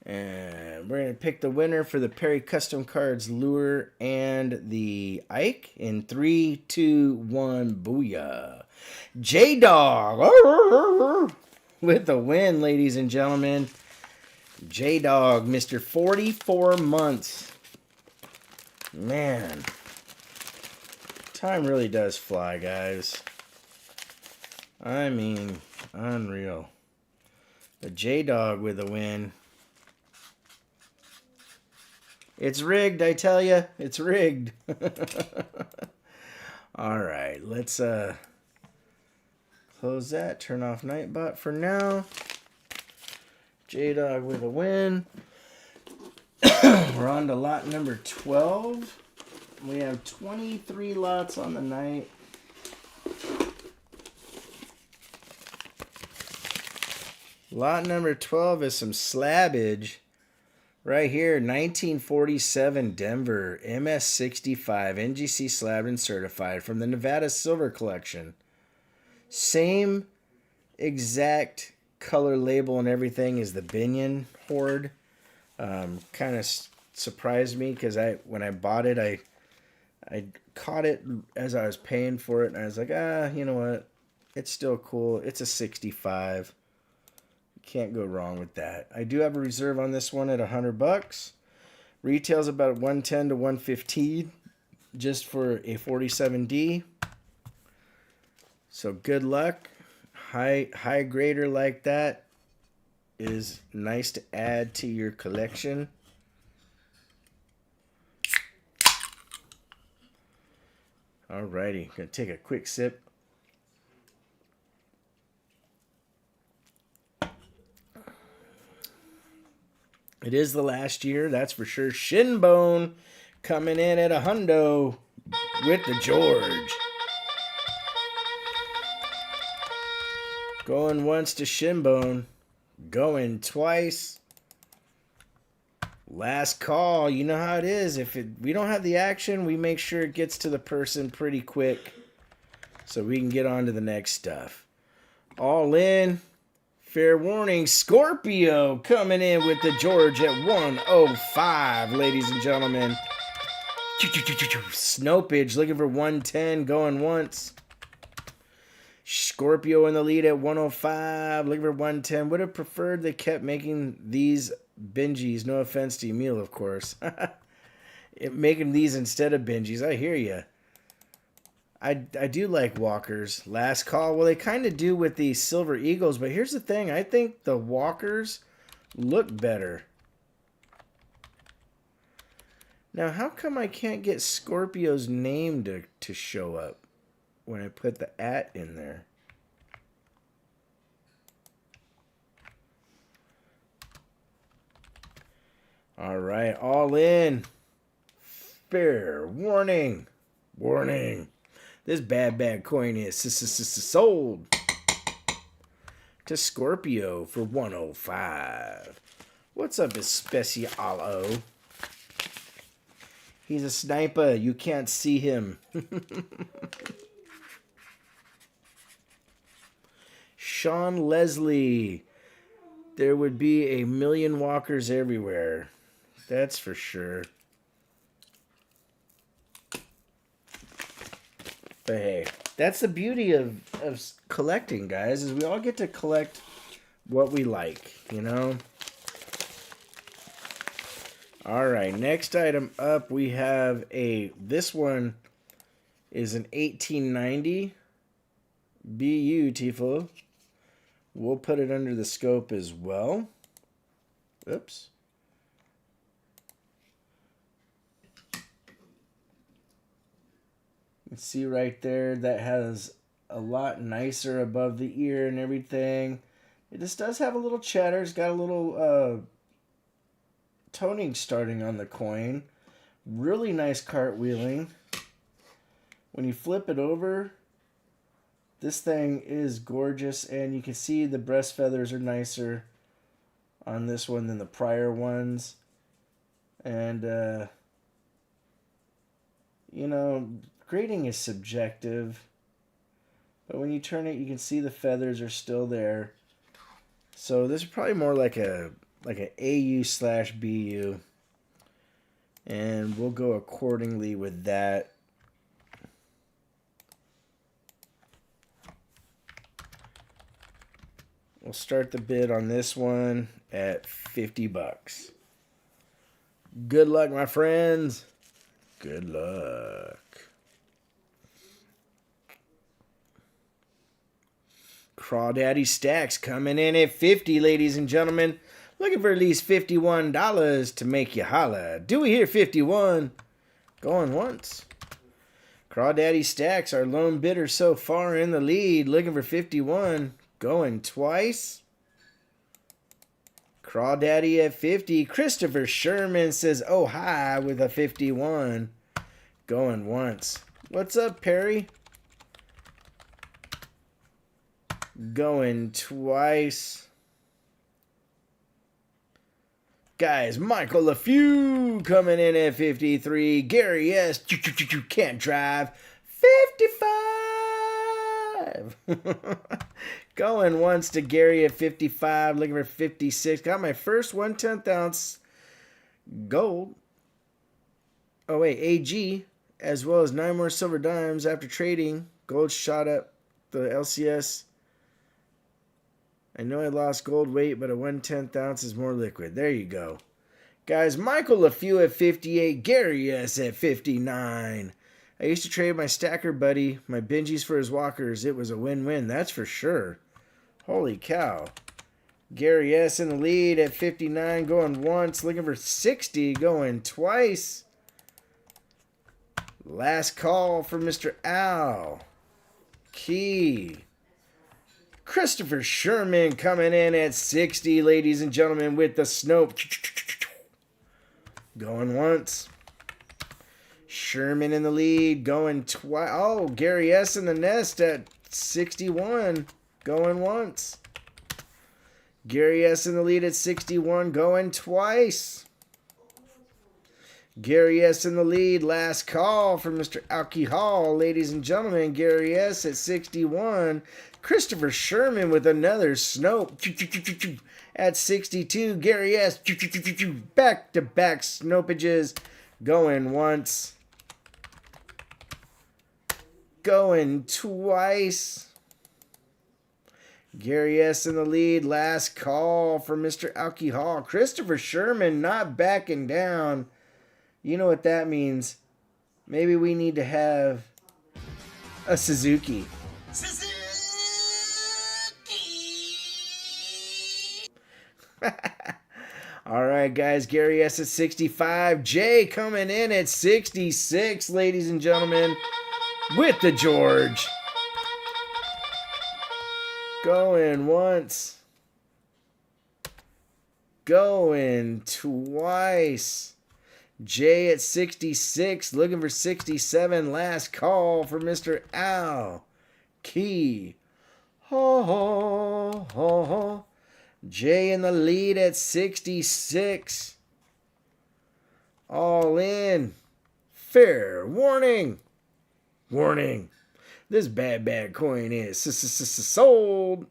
And we're going to pick the winner for the Perry Custom Cards Lure and the Ike in 3, 2, 1, booyah. J-Dog with the win, ladies and gentlemen. J-Dog, Mr. 44 months. Man. Time really does fly, guys. I mean, unreal. The J-Dog with a win. It's rigged, I tell you. It's rigged. All right, let's Close that. Turn off Nightbot for now. J-Dog with a win. We're on to lot number 12. We have 23 lots on the night. Lot number 12 is some slabbage. Right here, 1947 Denver MS65 NGC slabbed and certified from the Nevada Silver Collection. Same exact color label and everything as the Binion Horde. Kind of surprised me because when I bought it, I caught it as I was paying for it, and I was like, you know what? It's still cool. It's a 65. Can't go wrong with that. I do have a reserve on this one at $100. Retails about 110 to 115 just for a 47D. So good luck. High grader like that is nice to add to your collection. Alrighty, gonna take a quick sip. It is the last year, that's for sure. Shinbone coming in at $100 with the George. Going once to Shinbone. Going twice. Last call. You know how it is. If we don't have the action, we make sure it gets to the person pretty quick so we can get on to the next stuff. All in. Fair warning, Scorpio coming in with the George at 105, ladies and gentlemen. Snopage looking for 110, going once. Scorpio in the lead at 105, looking for 110. Would have preferred they kept making these Benjis. No offense to Emil, of course. Making these instead of Benjis. I hear you. I do like walkers. Last call. Well, they kind of do with the Silver Eagles, but here's the thing. I think the walkers look better. Now, how come I can't get Scorpio's name to show up when I put the @ in there? All right, all in. Fair warning. Warning. This bad coin is sold to Scorpio for 105. What's up, Especialo? He's a sniper. You can't see him. Sean Leslie. There would be a million walkers everywhere. That's for sure. But hey, that's the beauty of collecting, guys, is we all get to collect what we like, you know? All right, next item up, we have this one is an 1890. Beautiful. We'll put it under the scope as well. Oops. You can see right there that has a lot nicer above the ear and everything. It just does have a little chatter. It's got a little toning starting on the coin. Really nice cartwheeling. When you flip it over, this thing is gorgeous, and you can see the breast feathers are nicer on this one than the prior ones. And, you know, grading is subjective, but when you turn it, you can see the feathers are still there. So this is probably more like an AU/BU, and we'll go accordingly with that. We'll start the bid on this one at $50. Good luck, my friends. Good luck. Crawdaddy Stacks coming in at $50, ladies and gentlemen. Looking for at least $51 to make you holla. Do we hear 51? Going once. Crawdaddy Stacks, our lone bidder so far in the lead, looking for 51. Going twice. Crawdaddy at 50. Christopher Sherman says, oh, hi, with a 51. Going once. What's up, Perry? Going twice. Guys, Michael LaFew coming in at 53. Gary S. Can't drive. 55. Going once to Gary at 55. Looking for 56. Got my first 1/10 ounce gold. Oh, wait. AG. As well as 9 more silver dimes after trading. Gold shot up the LCS. I know I lost gold weight, but a 1/10 ounce is more liquid. There you go. Guys, Michael LaFew at 58. Gary S. at 59. I used to trade my stacker buddy, my Benjis for his walkers. It was a win-win, that's for sure. Holy cow. Gary S. in the lead at 59, going once. Looking for 60, going twice. Last call for Mr. Al. Key. Christopher Sherman coming in at 60, ladies and gentlemen, with the Snope. Going once. Sherman in the lead, going twice. Oh, Gary S. in the nest at 61, going once. Gary S. in the lead at 61, going twice. Gary S. in the lead, last call for Mr. Alcohol, ladies and gentlemen. Gary S. at 61. Christopher Sherman with another Snope at 62. Gary S. Back-to-back Snopages, going once. Going twice. Gary S. in the lead. Last call for Mr. Alcohol. Christopher Sherman not backing down. You know what that means. Maybe we need to have a Suzuki. Suzuki! All right, guys. Gary S. at 65. Jay coming in at 66, ladies and gentlemen, with the George. Going once. Going twice. Jay at 66, looking for 67. Last call for Mr. Al. Key. Ho, ho, ho, ho. Jay in the lead at 66. All in. Fair warning. Warning. This bad coin is sold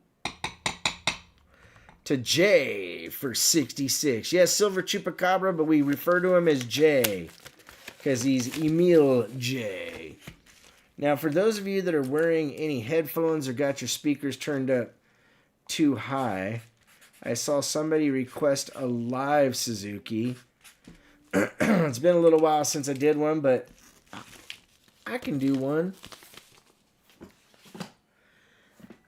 to Jay for 66. Yes, Silver Chupacabra, but we refer to him as Jay because he's Emil J. Now, for those of you that are wearing any headphones or got your speakers turned up too high, I saw somebody request a live Suzuki. It's been a little while since I did one, but I can do one.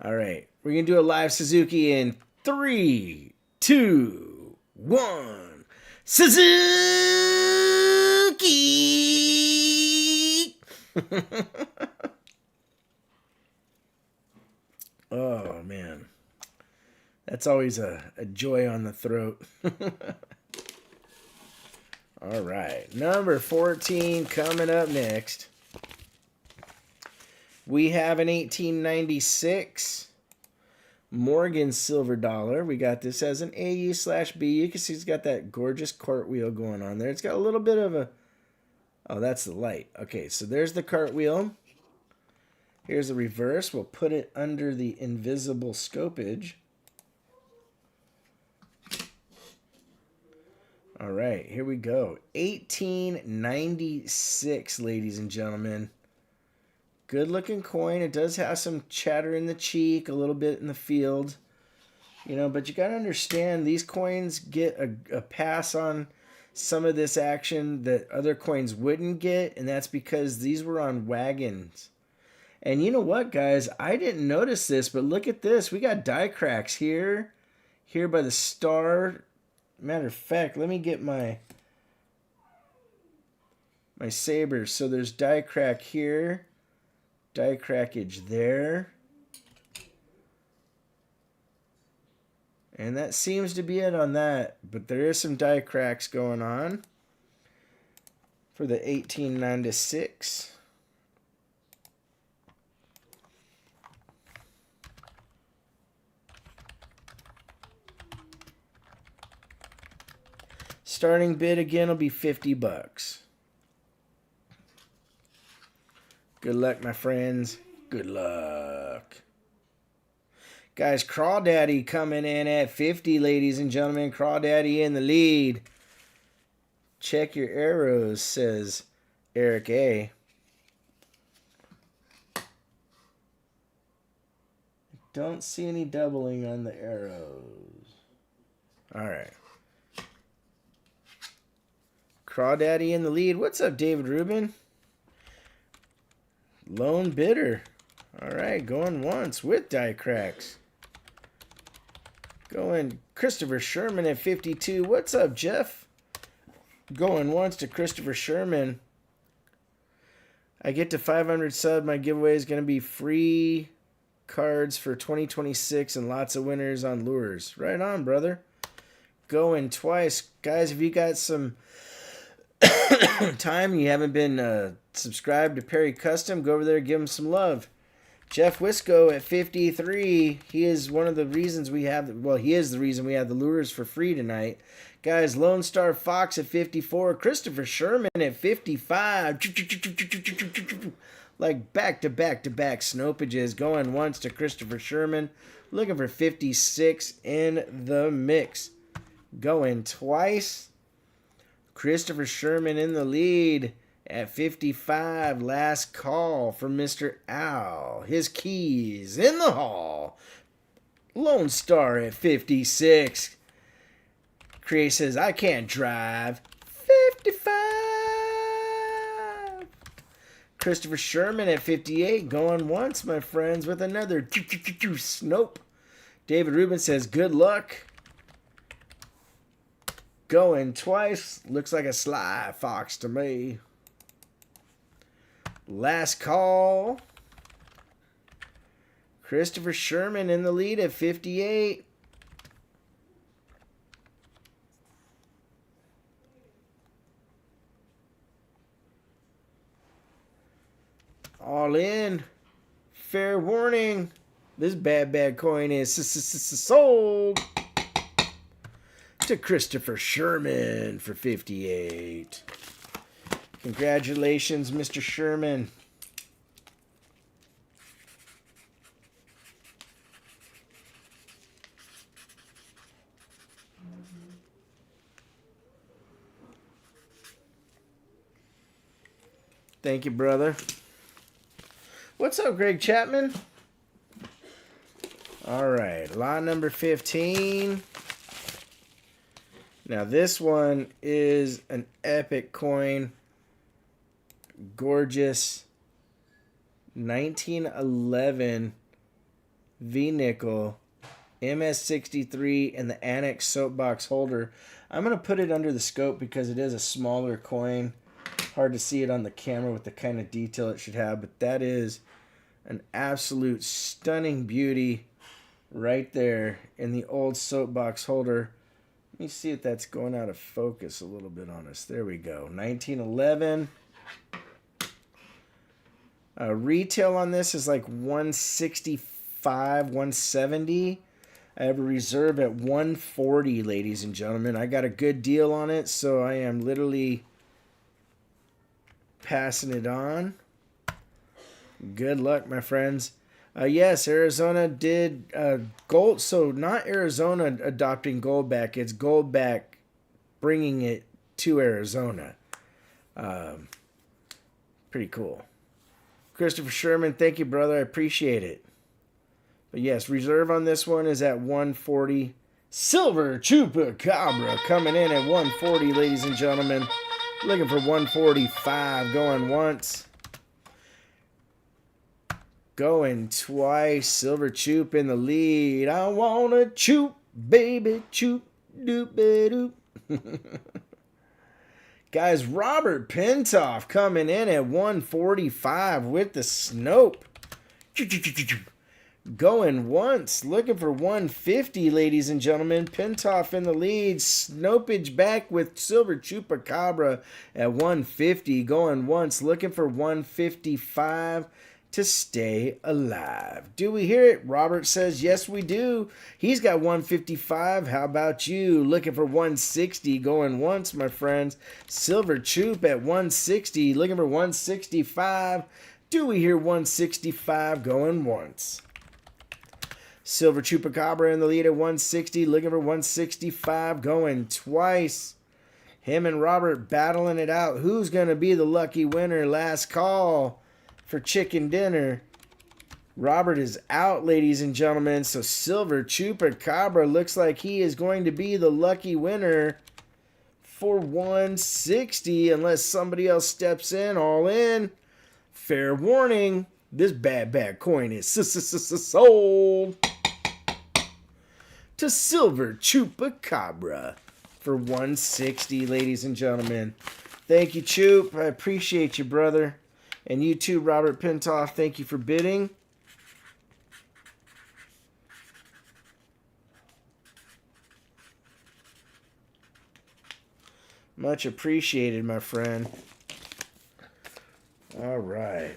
All right, we're going to do a live Suzuki in 3, 2, 1. Suzuki! Oh, man. That's always a joy on the throat. All right, number 14 coming up next. We have an 1896 Morgan silver dollar. We got this as an AU/B. You can see it's got that gorgeous cartwheel going on there. It's got a little bit of a... Oh, that's the light. Okay, so there's the cartwheel. Here's the reverse. We'll put it under the invisible scopage. All right, here we go. 1896, ladies and gentlemen. Good looking coin. It does have some chatter in the cheek, a little bit in the field. You know, but you got to understand these coins get a pass on some of this action that other coins wouldn't get, and that's because these were on wagons. And you know what, guys? I didn't notice this, but look at this. We got die cracks here by the star. Matter of fact, let me get my my sabers. So there's die crack here, die crackage there. And that seems to be it on that. But there is some die cracks going on for the 1896. Starting bid again will be $50. Good luck, my friends. Good luck. Guys, Crawdaddy coming in at 50, ladies and gentlemen. Crawdaddy in the lead. Check your arrows, says Eric A. Don't see any doubling on the arrows. All right. Crawdaddy in the lead. What's up, David Rubin? Lone bidder. All right, going once with die cracks. Going Christopher Sherman at 52. What's up, Jeff? Going once to Christopher Sherman. I get to 500 sub. My giveaway is going to be free cards for 2026 and lots of winners on lures. Right on, brother. Going twice. Guys, if you got some time, you haven't been subscribed to Perry Custom, go over there, give him some love. Jeff Wisco at 53. He is one of the reasons we have, well, he is the reason we have the lures for free tonight. Guys, Lone Star Fox at 54. Christopher Sherman at 55. Like back-to-back-to-back snopages. Going once to Christopher Sherman. Looking for 56 in the mix. Going twice. Christopher Sherman in the lead at 55. Last call from Mr. Owl. His keys in the hall. Lone Star at 56. Cray says, I can't drive. 55. Christopher Sherman at 58. Going once, my friends, with another Snope. David Rubin says, good luck. Going twice. Looks like a Sly Fox to me. Last call. Christopher Sherman in the lead at 58. All in. Fair warning. This bad coin is sold to Christopher Sherman for 58. Congratulations, Mr. Sherman. Thank you, brother. What's up, Greg Chapman? All right, lot number 15. Now, this one is an epic coin. Gorgeous 1911 V-nickel MS63 and the Annex soapbox holder. I'm going to put it under the scope because it is a smaller coin. Hard to see it on the camera with the kind of detail it should have, but that is an absolute stunning beauty right there in the old soapbox holder. Let me see if that's going out of focus a little bit on us. There we go. 1911. Retail on this is like 165, 170. I have a reserve at 140, ladies and gentlemen. I got a good deal on it, so I am literally passing it on. Good luck, my friends. Yes, Arizona did gold. So not Arizona adopting Goldback. It's Goldback bringing it to Arizona. Pretty cool. Christopher Sherman, thank you, brother. I appreciate it. But yes, reserve on this one is at 140. Silver Chupacabra coming in at 140, ladies and gentlemen. Looking for 145. Going once. Going twice. Silver Choop in the lead. I want to choop, baby, choop, doop, doop. Guys, Robert Pintoff coming in at 145 with the Snope. Going once, looking for 150, ladies and gentlemen. Pintoff in the lead. Snopage back with Silver Chupacabra at 150. Going once, looking for 155 to stay alive. Do we hear it? Robert says, yes, we do. He's got 155. How about you? Looking for 160. Going once, my friends. Silver Chup at 160. Looking for 165. Do we hear 165? Going once. Silver Chupacabra in the lead at 160. Looking for 165. Going twice. Him and Robert battling it out. Who's going to be the lucky winner? Last call for chicken dinner. Robert is out, ladies and gentlemen. So Silver Chupacabra looks like he is going to be the lucky winner for 160 unless somebody else steps in. All in. Fair warning. This bad coin is sold to Silver Chupacabra for 160, ladies and gentlemen. Thank you, Chup. I appreciate you, brother. And you too, Robert Pintoff. Thank you for bidding. Much appreciated, my friend. All right.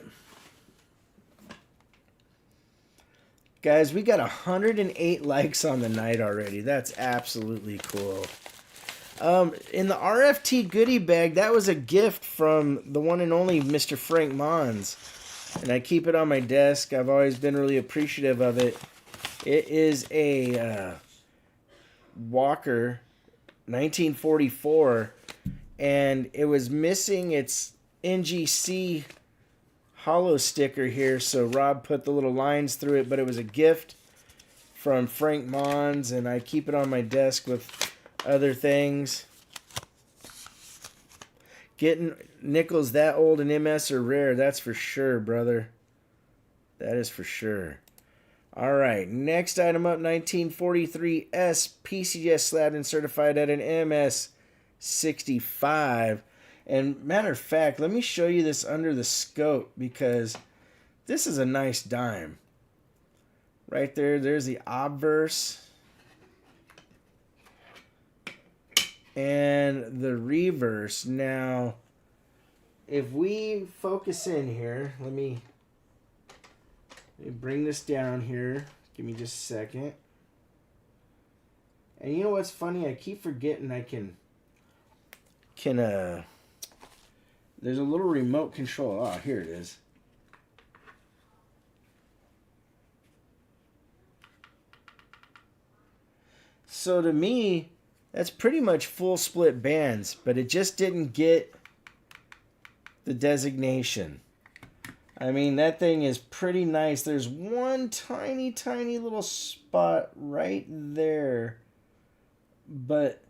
Guys, we got 108 likes on the night already. That's absolutely cool. In the RFT goodie bag, that was a gift from the one and only Mr. Frank Mons. And I keep it on my desk. I've always been really appreciative of it. It is a Walker 1944. And it was missing its NGC hollow sticker here. So Rob put the little lines through it. But it was a gift from Frank Mons. And I keep it on my desk with other things. Getting nickels that old in MS are rare. That's for sure, brother. That is for sure. All right. Next item up, 1943S PCS slabbed and certified at an MS 65. And matter of fact, let me show you this under the scope because this is a nice dime. Right there, there's the obverse. And the reverse. Now, if we focus in here, let me bring this down here. Give me just a second. And you know what's funny? I keep forgetting I can there's a little remote control. Oh, here it is. So to me, that's pretty much full split bands, but it just didn't get the designation. I mean, that thing is pretty nice. There's one tiny little spot right there, but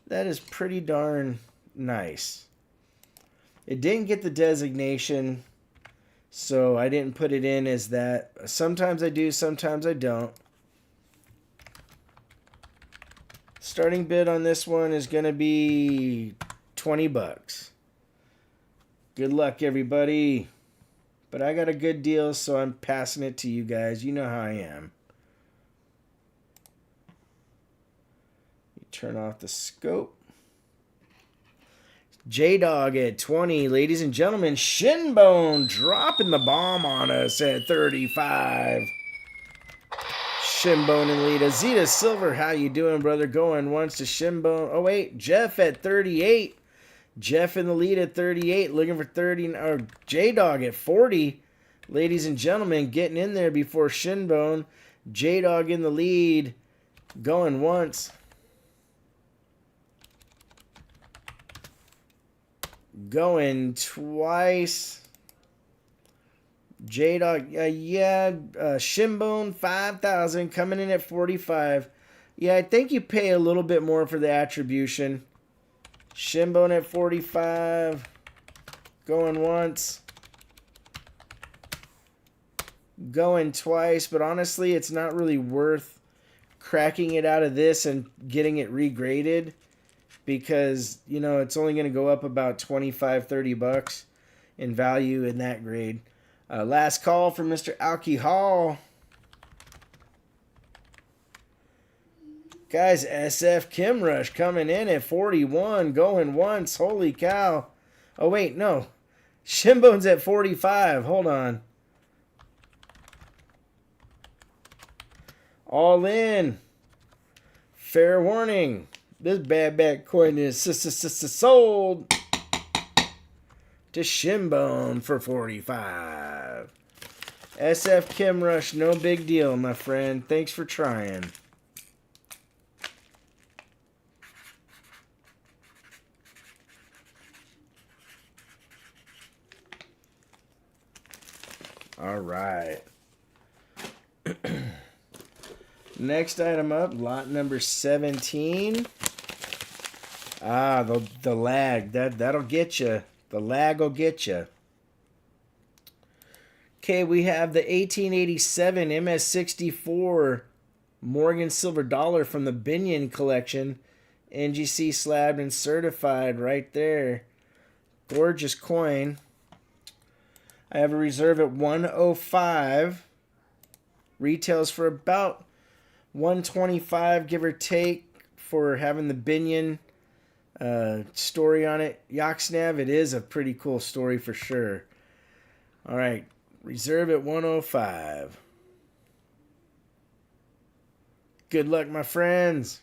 that is pretty darn nice. It didn't get the designation, so I didn't put it in as that. Sometimes I do, sometimes I don't. Starting bid on this one is going to be 20 bucks. Good luck, everybody. But I got a good deal, so I'm passing it to you guys. You know how I am. You turn off the scope. J-Dog at 20. Ladies and gentlemen, Shinbone dropping the bomb on us at 35. Shinbone in lead. Azita Silver, how you doing, brother? Going once to Shinbone. Oh, wait. Jeff at 38. Jeff in the lead at 38. Looking for 30. Or J-Dog at 40. Ladies and gentlemen, getting in there before Shinbone. J-Dog in the lead. Going once. Going twice. J-Dog, Shinbone 5,000 coming in at 45. Yeah, I think you pay a little bit more for the attribution. Shinbone at 45. Going once. Going twice, but honestly, it's not really worth cracking it out of this and getting it regraded. because, you know, it's only going to go up about 25, 30 bucks in value in that grade. Last call from Mr. Alcohol. Guys, SF Kimrush coming in at 41, going once. Holy cow. Oh, wait, no. Shinbone's at 45. Hold on. All in. Fair warning. This bad coin is sold to Shinbone for 45. SF Kimrush, no big deal, my friend. Thanks for trying. All right. Next item up, lot number 17. Ah, the lag. That'll get you. The lag will get you. Okay, we have the 1887 MS64 Morgan Silver Dollar from the Binion collection. NGC slabbed and certified right there. Gorgeous coin. I have a reserve at 105. Retails for about 125, give or take, for having the Binion story on it. Yoxnav, it is a pretty cool story for sure. All right, reserve at 105. Good luck, my friends.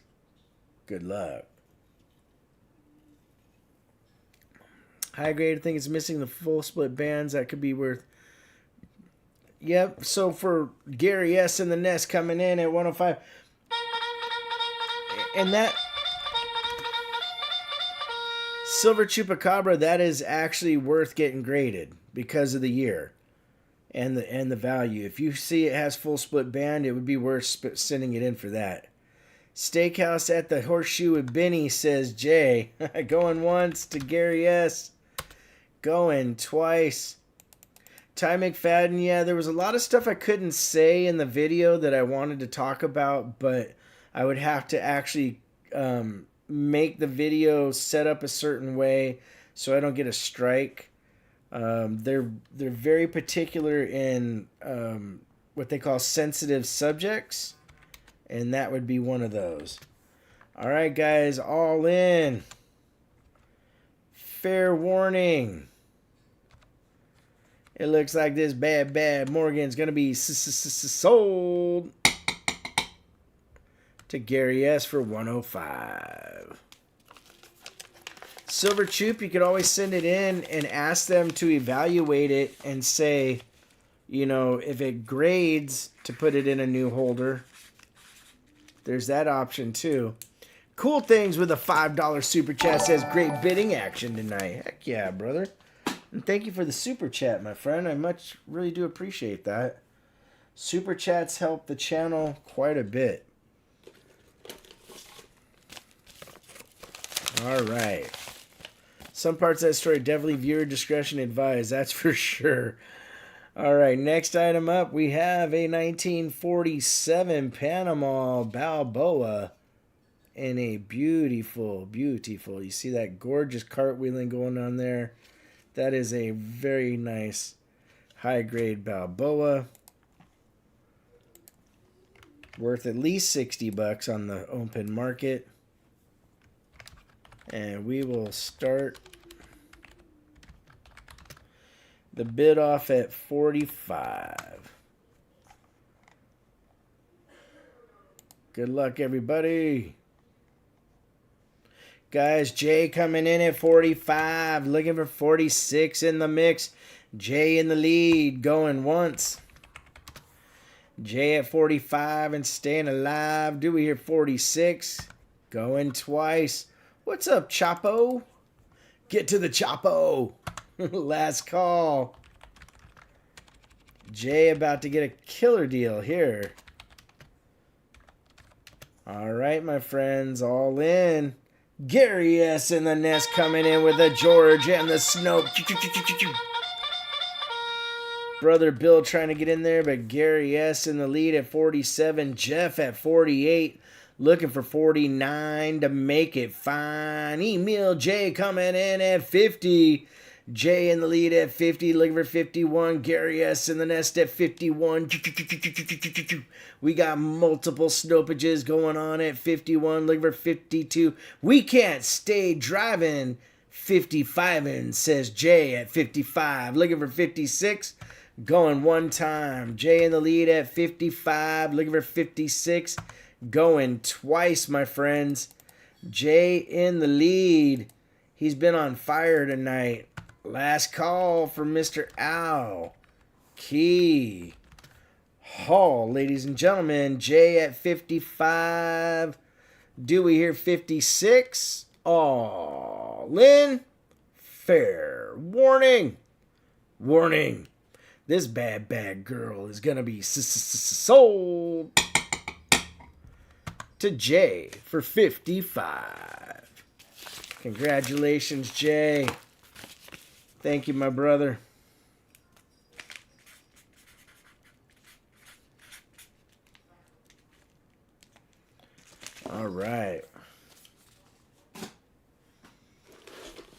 Good luck. High grade, I think it's missing the full split bands. That could be worth. Yep, so for Gary S. and the Nest coming in at 105. And that Silver Chupacabra, that is actually worth getting graded because of the year and the value. If you see it has full split band, it would be worth sending it in for that. Steakhouse at the Horseshoe with Benny, says Jay. Going once to Gary S. Going twice. Ty McFadden, yeah, there was a lot of stuff I couldn't say in the video that I wanted to talk about, but I would have to actually make the video set up a certain way so I don't get a strike. They're very particular in what they call sensitive subjects, and that would be one of those. All right, guys, all in. Fair warning. It looks like this bad Morgan's going to be sold to Gary S. for 105. Silver Chup, you could always send it in and ask them to evaluate it and say, you know, if it grades, to put it in a new holder. There's that option too. Cool things with a $5 super chat, says great bidding action tonight. Heck yeah, brother. And thank you for the super chat, my friend. I really do appreciate that. Super chats help the channel quite a bit. All right. Some parts of that story, definitely viewer discretion advised. That's for sure. All right, next item up, we have a 1947 Panama Balboa in a beautiful, you see that gorgeous cartwheeling going on there. That is a very nice high-grade Balboa. Worth at least 60 bucks on the open market. And we will start the bid off at 45. Good luck, everybody. Guys, Jay coming in at 45. Looking for 46 in the mix. Jay in the lead. Going once. Jay at 45 and staying alive. Do we hear 46? Going twice. What's up, Chapo? Get to the Chapo. Last call. Jay about to get a killer deal here. All right, my friends. All in. Gary S. in the Nest coming in with a George and the Snow. Brother Bill trying to get in there, but Gary S. in the lead at 47. Jeff at 48. Looking for 49 to make it fine. Emil J coming in at 50. Jay in the lead at 50. Looking for 51. Gary S in the nest at 51. We got multiple snopages going on at 51. Looking for 52. We can't stay driving. 55 in, says Jay at 55. Looking for 56. Going one time. Jay in the lead at 55. Looking for 56. Going twice, my friends. Jay in the lead. He's been on fire tonight. Last call for Mr. Al. Key. Hall, ladies and gentlemen. Jay at 55. Do we hear 56? All in. Fair warning. Warning. This bad girl is going to be sold to Jay for 55. Congratulations, Jay. Thank you, my brother. All right.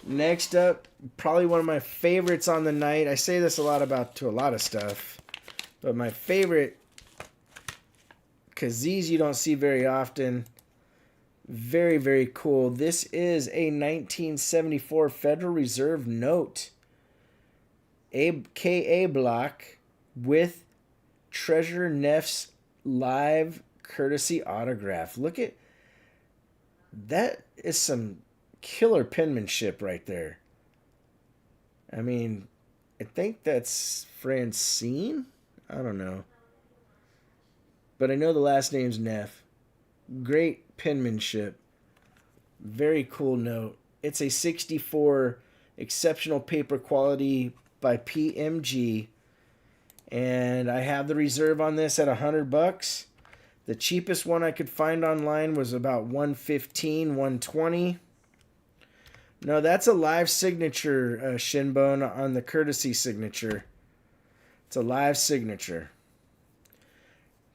Next up, probably one of my favorites on the night. I say this a lot to a lot of stuff, but my favorite, because these you don't see very often. Very, very cool. This is a 1974 Federal Reserve note. KA block with Treasurer Neff's live courtesy autograph. Look at that. Is some killer penmanship right there. I mean, I think that's Francine. I don't know. But I know the last name's Neff. Great penmanship. Very cool note. It's a 64 exceptional paper quality by PMG. And I have the reserve on this at $100. The cheapest one I could find online was about $115, $120. No, that's a live signature, Shinbone, on the courtesy signature. It's a live signature.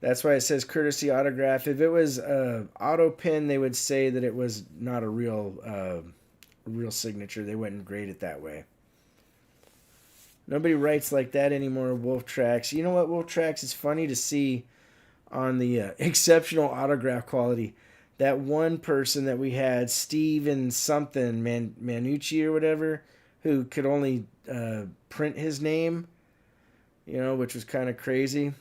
That's why it says courtesy autograph. If it was auto pen, they would say that it was not a real signature. They wouldn't grade it that way. Nobody writes like that anymore, Wolf Tracks. You know what, Wolf Tracks? It's funny to see on the exceptional autograph quality. That one person that we had, Steven something, Manucci or whatever, who could only print his name, you know, which was kind of crazy.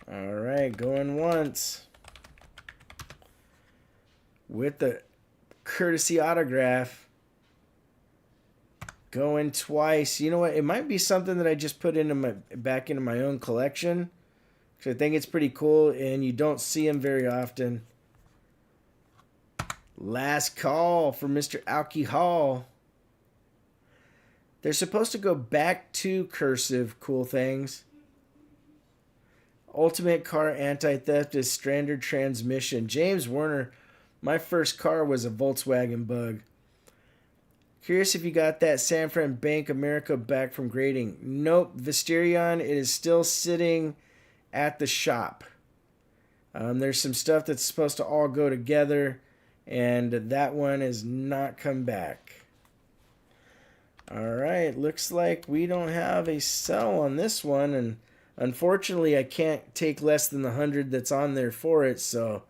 All right, going once. With the courtesy autograph. Going twice. You know what? It might be something that I just put back into my own collection. Because I think it's pretty cool and you don't see them very often. Last call for Mr. Alki Hall. They're supposed to go back to cursive cool things. Ultimate car anti-theft is standard transmission. James Werner, my first car was a Volkswagen Bug. Curious if you got that San Fran Bank America back from grading. Nope, Visterion, it is still sitting at the shop. There's some stuff that's supposed to all go together, and that one has not come back. All right, looks like we don't have a sell on this one, and unfortunately, I can't take less than the 100 that's on there for it, so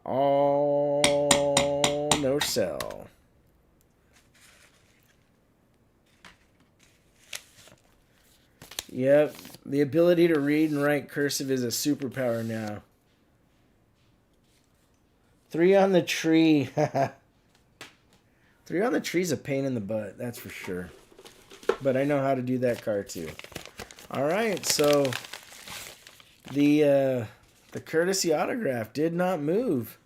no sell. Yep, the ability to read and write cursive is a superpower now. 3 on the tree. 3 on the tree is a pain in the butt, that's for sure. But I know how to do that car too. All right, so the courtesy autograph did not move.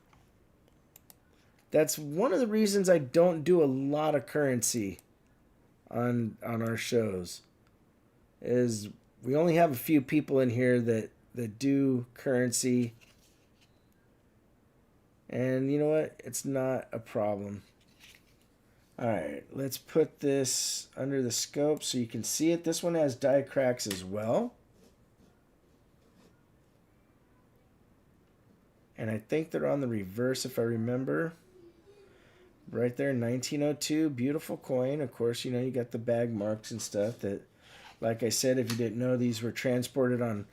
That's one of the reasons I don't do a lot of currency on our shows. Is we only have a few people in here that do currency. And you know what? It's not a problem. Alright, let's put this under the scope so you can see it. This one has die cracks as well. And I think they're on the reverse if I remember. Right there, 1902, beautiful coin. Of course, you know, you got the bag marks and stuff that, like I said, if you didn't know, these were transported on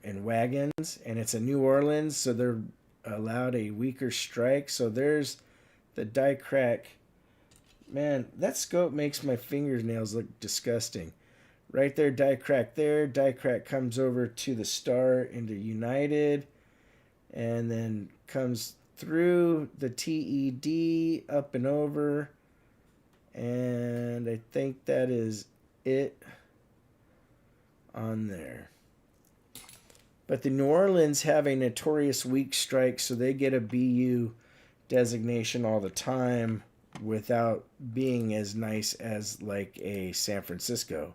in wagons. And it's a New Orleans, so they're allowed a weaker strike. So there's the die crack. Man, that scope makes my fingernails look disgusting. Right there, die crack there. Die crack comes over to the star into United. And then comes through the TED up and over. And I think that is it on there. But the New Orleans have a notorious weak strike, so they get a BU designation all the time without being as nice as like a San Francisco.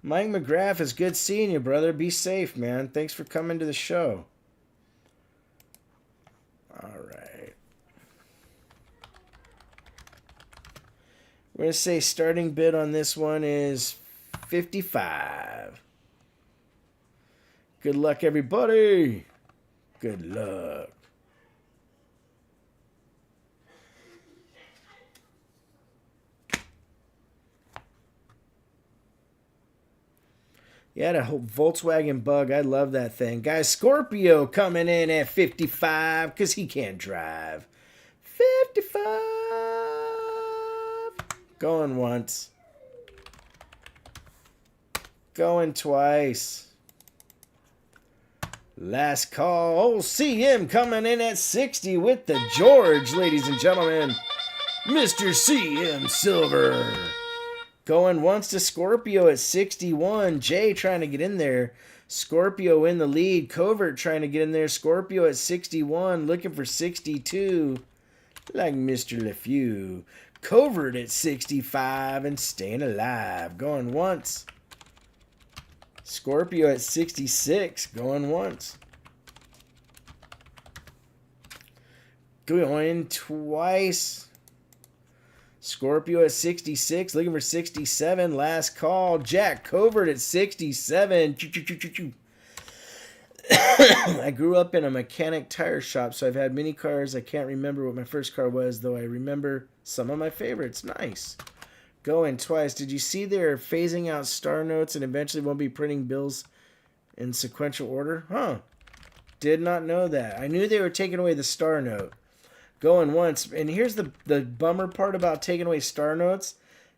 Mike McGrath, it's good seeing you, brother. Be safe, man. Thanks for coming to the show. All right. We're going to say starting bid on this one is 55. Good luck, everybody. Good luck. Yeah, the whole Volkswagen Bug. I love that thing. Guys, Scorpio coming in at 55 because he can't drive. 55. Going once. Going twice. Last call. Old CM coming in at 60 with the George, ladies and gentlemen. Mr. CM Silver. Going once to Scorpio at 61. Jay trying to get in there. Scorpio in the lead. Covert trying to get in there. Scorpio at 61. Looking for 62. Like Mr. LeFew. Covert at 65 and staying alive. Going once. Scorpio at 66. Going once. Going twice. Scorpio at 66, looking for 67. Last call. Jack Covert at 67. I grew up in a mechanic tire shop, so I've had many cars. I can't remember what my first car was, though I remember some of my favorites. Nice. Going twice. Did you see they're phasing out star notes and eventually won't be printing bills in sequential order? Huh. Did not know that. I knew they were taking away the star note. Going once. And here's the bummer part about taking away star notes.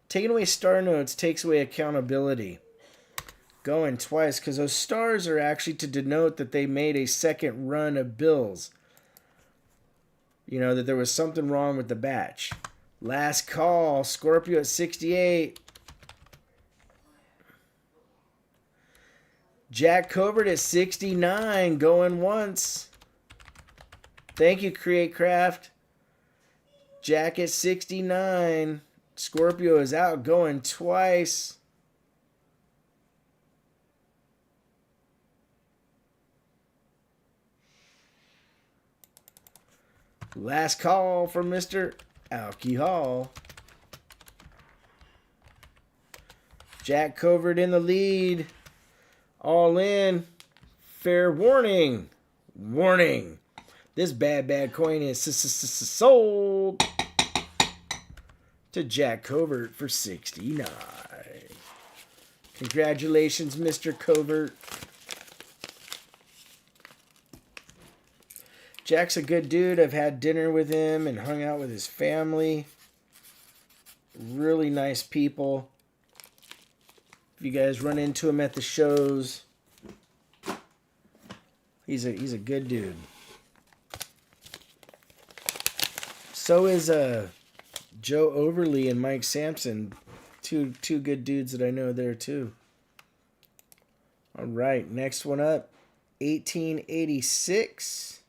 Taking away star notes takes away accountability. Going twice, because those stars are actually to denote that they made a second run of bills. You know, that there was something wrong with the batch. Last call. Scorpio at 68. Jack Covert at 69. Going once. Thank you, Create Craft. Jack at 69. Scorpio is out. Going twice. Last call for Mr. Alcohol. Jack Covert in the lead. All in. Fair warning. Warning. This bad coin is sold to Jack Covert for 69. Congratulations, Mr. Covert. Jack's a good dude. I've had dinner with him and hung out with his family. Really nice people. If you guys run into him at the shows, he's a good dude. So is Joe Overly and Mike Sampson, two good dudes that I know there too. All right, next one up, 1886.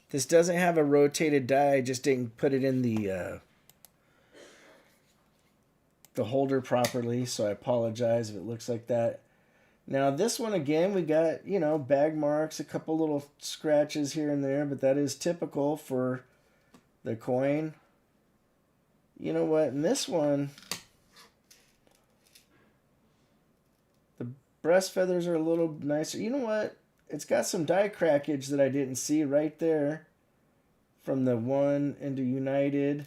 This doesn't have a rotated die. I just didn't put it in the holder properly, so I apologize if it looks like that. Now this one again, we got, you know, bag marks, a couple little scratches here and there, but that is typical for the coin. You know what? In this one, the breast feathers are a little nicer. You know what? It's got some die crackage that I didn't see right there from the one into United.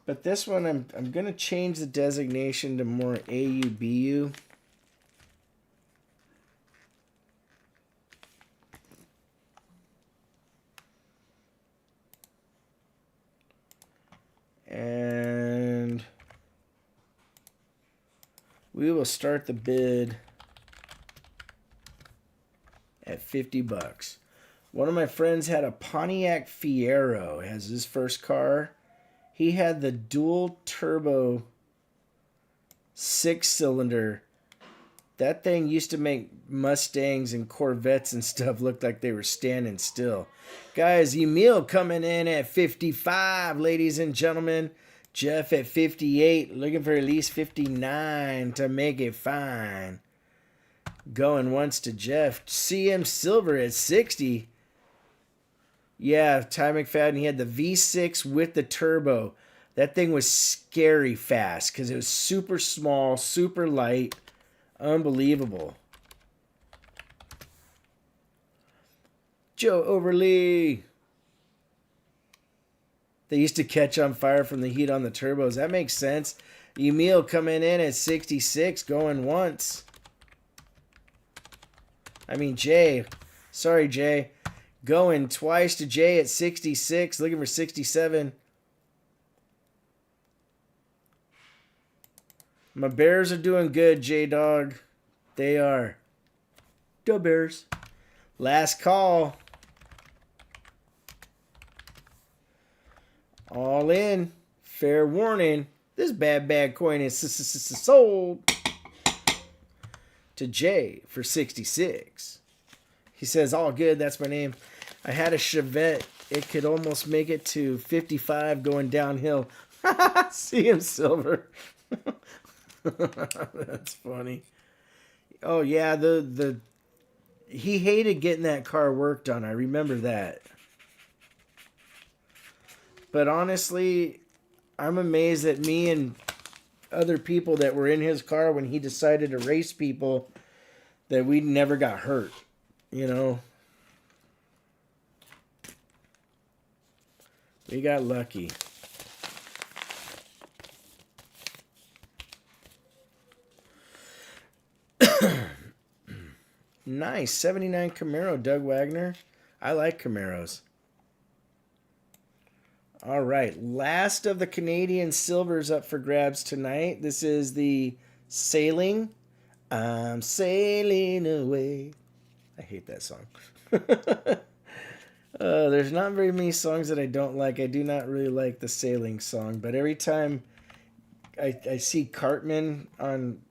But this one, I'm going to change the designation to more AUBU. And we will start the bid at 50 bucks. One of my friends had a Pontiac Fiero as his first car. He had the dual turbo 6-cylinder. That thing used to make Mustangs and Corvettes and stuff look like they were standing still. Guys, Emil coming in at 55, ladies and gentlemen. Jeff at 58, looking for at least 59 to make it fine. Going once to Jeff. CM Silver at 60. Yeah, Ty McFadden, he had the V6 with the turbo. That thing was scary fast because it was super small, super light. Unbelievable. Joe Overly. They used to catch on fire from the heat on the turbos. That makes sense. Emil coming in at 66, going once. I mean, Jay. Sorry, Jay. Going twice to Jay at 66, looking for 67. My Bears are doing good, J-Dog. They are. The Bears. Last call. All in. Fair warning. This bad coin is sold to Jay for 66. He says, all good, that's my name. I had a Chevette. It could almost make it to 55 going downhill. See him, Silver. That's funny. Oh, yeah, he hated getting that car worked on. I remember that. But honestly, I'm amazed that me and other people that were in his car when he decided to race people, that we never got hurt. You know, we got lucky. Nice. 79 Camaro, Doug Wagner. I like Camaros. All right. Last of the Canadian silvers up for grabs tonight. This is the Sailing. I'm sailing away. I hate that song. There's not very many songs that I don't like. I do not really like the Sailing song, but every time I see Cartman on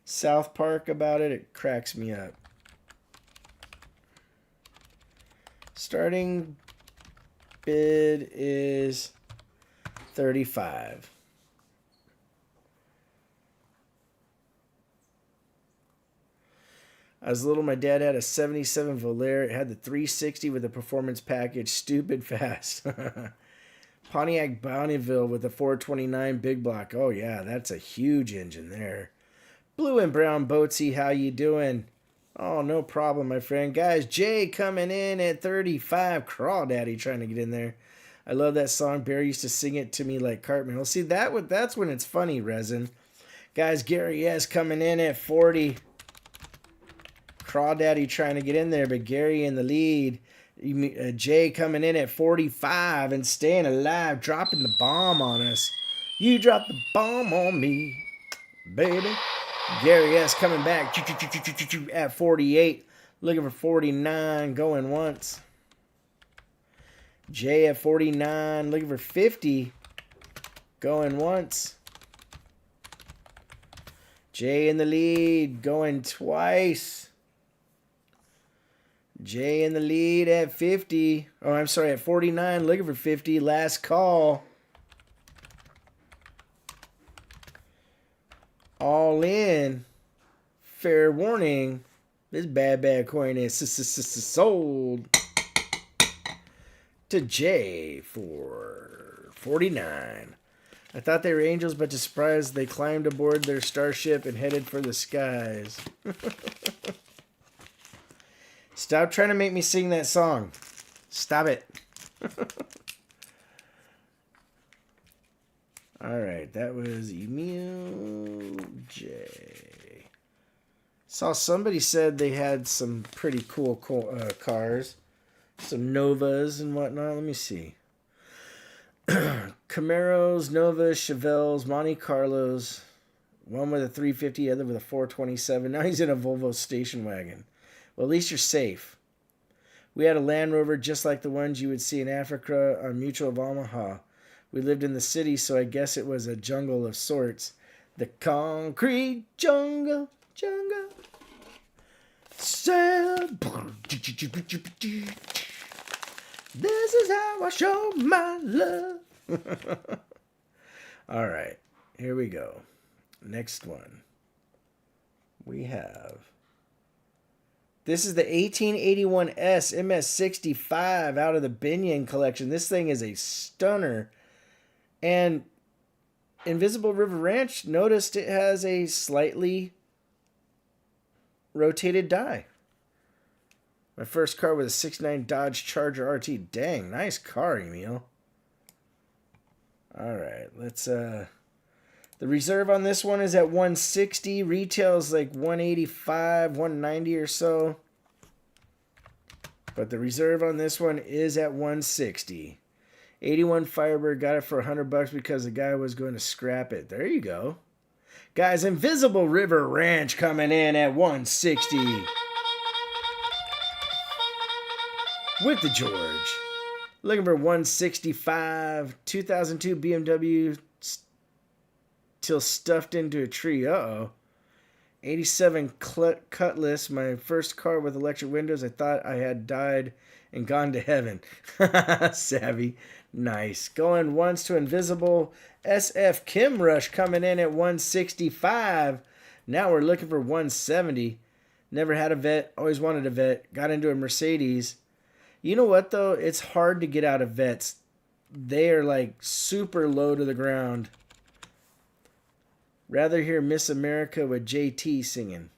South Park about it, it cracks me up. Starting bid is 35. I was little, my dad had a 77 Volare. It had the 360 with a performance package, stupid fast. Pontiac Bonneville with a 429 big block. Oh, yeah, that's a huge engine there. Blue and Brown Boatsy, how you doing? Oh, no problem, my friend. Guys, Jay coming in at 35. Crawdaddy trying to get in there. I love that song. Barry used to sing it to me like Cartman. Well, see, that's when it's funny, Resin. Guys, Gary S. coming in at 40. Crawdaddy trying to get in there, but Gary in the lead. Jay coming in at 45 and staying alive, dropping the bomb on us. You dropped the bomb on me, baby. Gary S. coming back at 48, looking for 49, going once. Jay at 49, looking for 50, going once. Jay in the lead, going twice. Jay in the lead at 50. Oh, I'm sorry, at 49, looking for 50. Last call. All in. Fair warning. This bad coin is sold to Jay for 49. I thought they were angels, but to surprise, they climbed aboard their starship and headed for the skies. Stop trying to make me sing that song. Stop it. Alright, that was Emil J. Saw somebody said they had some pretty cool cars. Some Novas and whatnot. Let me see. Camaros, Novas, Chevelles, Monte Carlos. One with a 350, other with a 427. Now he's in a Volvo station wagon. Well, at least you're safe. We had a Land Rover just like the ones you would see in Africa on Mutual of Omaha. We lived in the city, so I guess it was a jungle of sorts. The concrete jungle. This is how I show my love. All right, here we go. Next one. We have... This is the 1881S MS65 out of the Binion collection. This thing is a stunner. And Invisible River Ranch noticed it has a slightly rotated die. My first car was a 69 Dodge Charger RT. Dang, nice car, Emil. All right, let's... The reserve on this one is at 160. Retails like 185, 190 or so. But the reserve on this one is at 160. 81 Firebird, got it for $100 because the guy was going to scrap it. There you go. Guys, Invisible River Ranch coming in at 160. With the George. Looking for 165. 2002 BMW till stuffed into a tree. Uh-oh. 87 Cutlass, my first car with electric windows. I thought I had died and gone to heaven. Savvy. Nice. Going once to Invisible SF Kim Rush coming in at 165. Now we're looking for 170. Never had a vet. Always wanted a vet. Got into a Mercedes. You know what, though? It's hard to get out of vets. They are like super low to the ground. Rather hear Miss America with JT singing.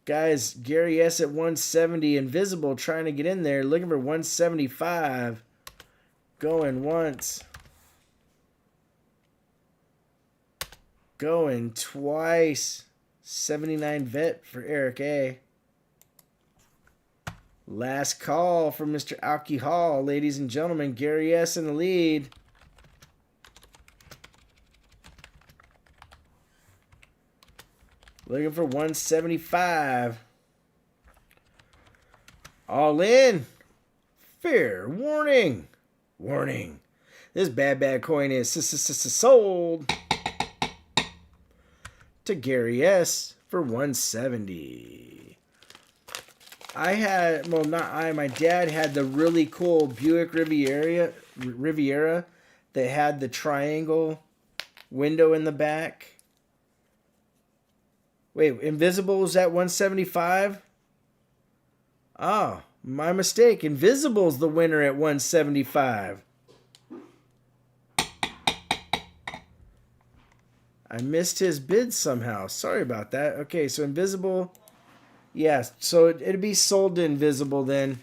Guys, Gary S. at 170. Invisible trying to get in there. Looking for 175. Going once. Going twice. 79 vet for Eric A. Last call from Mr. Alcohol. Ladies and gentlemen, Gary S. in the lead. Looking for 175. All in. Fair warning. Warning. This bad coin is sold to Gary S. for 170. My dad had the really cool Buick Riviera that had the triangle window in the back. Wait, Invisible was at 175? Oh, my mistake. Invisible's the winner at 175. I missed his bid somehow. Sorry about that. Okay, so Invisible. Yes, so it'd be sold to Invisible then.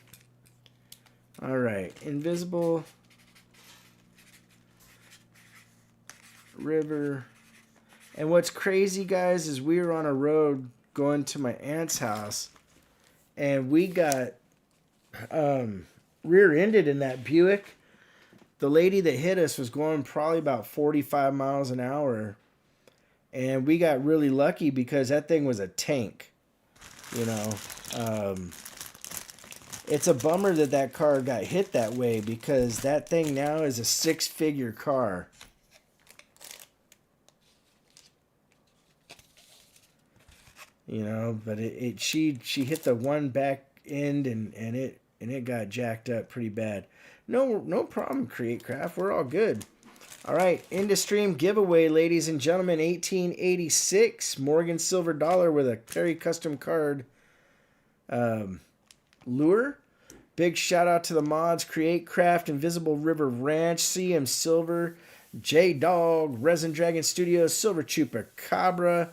All right, Invisible River. And what's crazy, guys, is we were on a road going to my aunt's house, and we got rear-ended in that Buick. The lady that hit us was going probably about 45 miles an hour, and we got really lucky because that thing was a tank, you know. It's a bummer that car got hit that way because that thing now is a six-figure car. You know, but she hit the one back end and it got jacked up pretty bad. No problem, Create Craft. We're all good. All right, end stream giveaway, ladies and gentlemen. 1886 Morgan Silver Dollar with a Perry Custom Card lure. Big shout out to the mods, Create Craft, Invisible River Ranch, CM Silver, J-Dog, Resin Dragon Studios, Silver Chupacabra,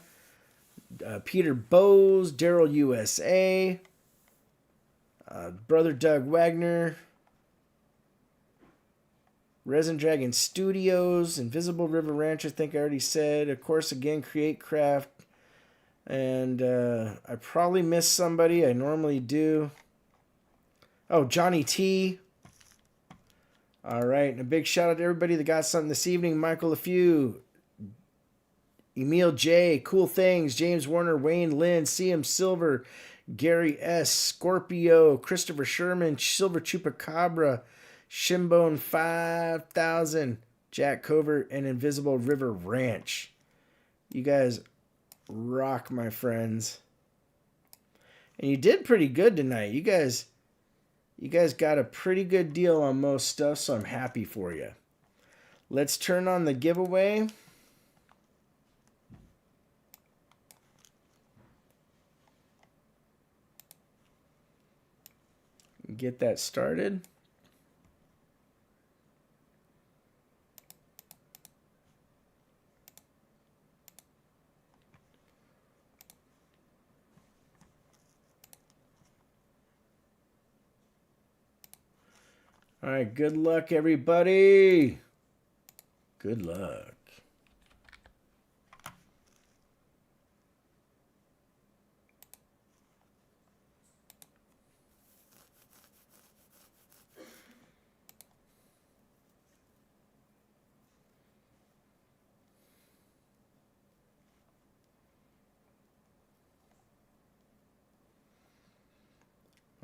Peter Bowes, Daryl USA, Brother Doug Wagner, Resin Dragon Studios, Invisible River Ranch, I think I already said. Of course, again, Create Craft. And I probably missed somebody. I normally do. Oh, Johnny T. All right. And a big shout out to everybody that got something this evening. Michael LaFew, Emil J, Cool Things, James Warner, Wayne Lynn, CM Silver, Gary S, Scorpio, Christopher Sherman, Silver Chupacabra, Shimbone 5000, Jack Covert, and Invisible River Ranch. You guys rock, my friends. And you did pretty good tonight. You guys got a pretty good deal on most stuff, so I'm happy for you. Let's turn on the giveaway. Get that started. All right, good luck, everybody. Good luck.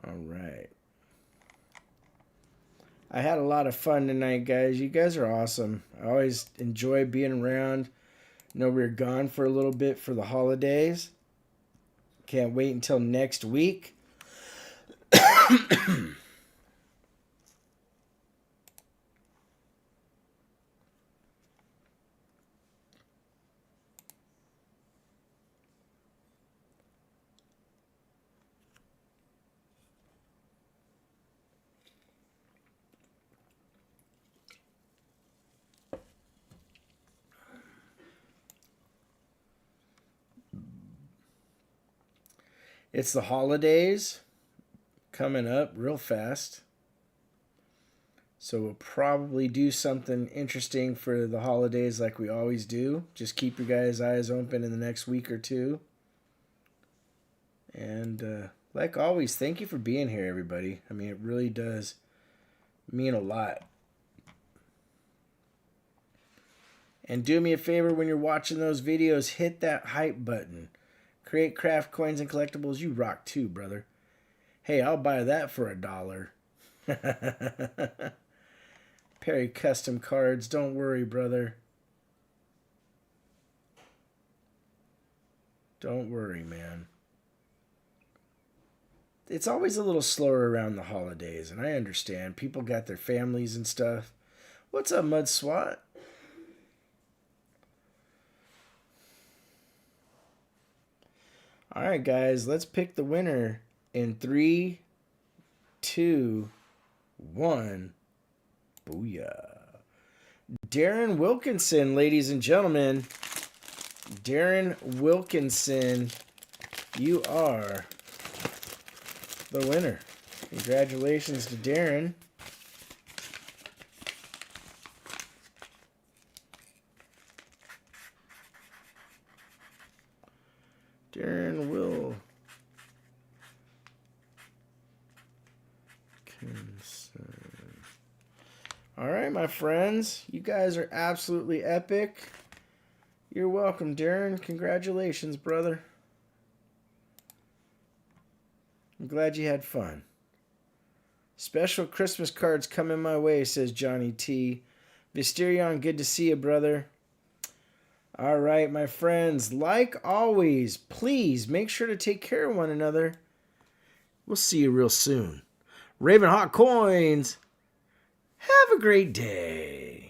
All right. I had a lot of fun tonight, guys. You guys are awesome. I always enjoy being around. I know we were gone for a little bit for the holidays. Can't wait until next week. It's the holidays coming up real fast. So we'll probably do something interesting for the holidays like we always do. Just keep your guys' eyes open in the next week or two. And like always, thank you for being here, everybody. I mean, it really does mean a lot. And do me a favor when you're watching those videos, hit that hype button. Create Craft Coins and Collectibles, you rock too, brother. Hey, I'll buy that for $1. Perry Custom Cards, don't worry, brother. Don't worry, man. It's always a little slower around the holidays, and I understand. People got their families and stuff. What's up, Mud Swat? All right, guys, let's pick the winner in 3, 2, 1. Booyah. Darren Wilkinson, ladies and gentlemen. Darren Wilkinson, you are the winner. Congratulations to Darren. Darren Wilkinson. All right, my friends. You guys are absolutely epic. You're welcome, Darren. Congratulations, brother. I'm glad you had fun. Special Christmas cards coming my way, says Johnny T. Visterion, good to see you, brother. All right, my friends, like always, please make sure to take care of one another. We'll see you real soon. RavenHawk Coins, have a great day.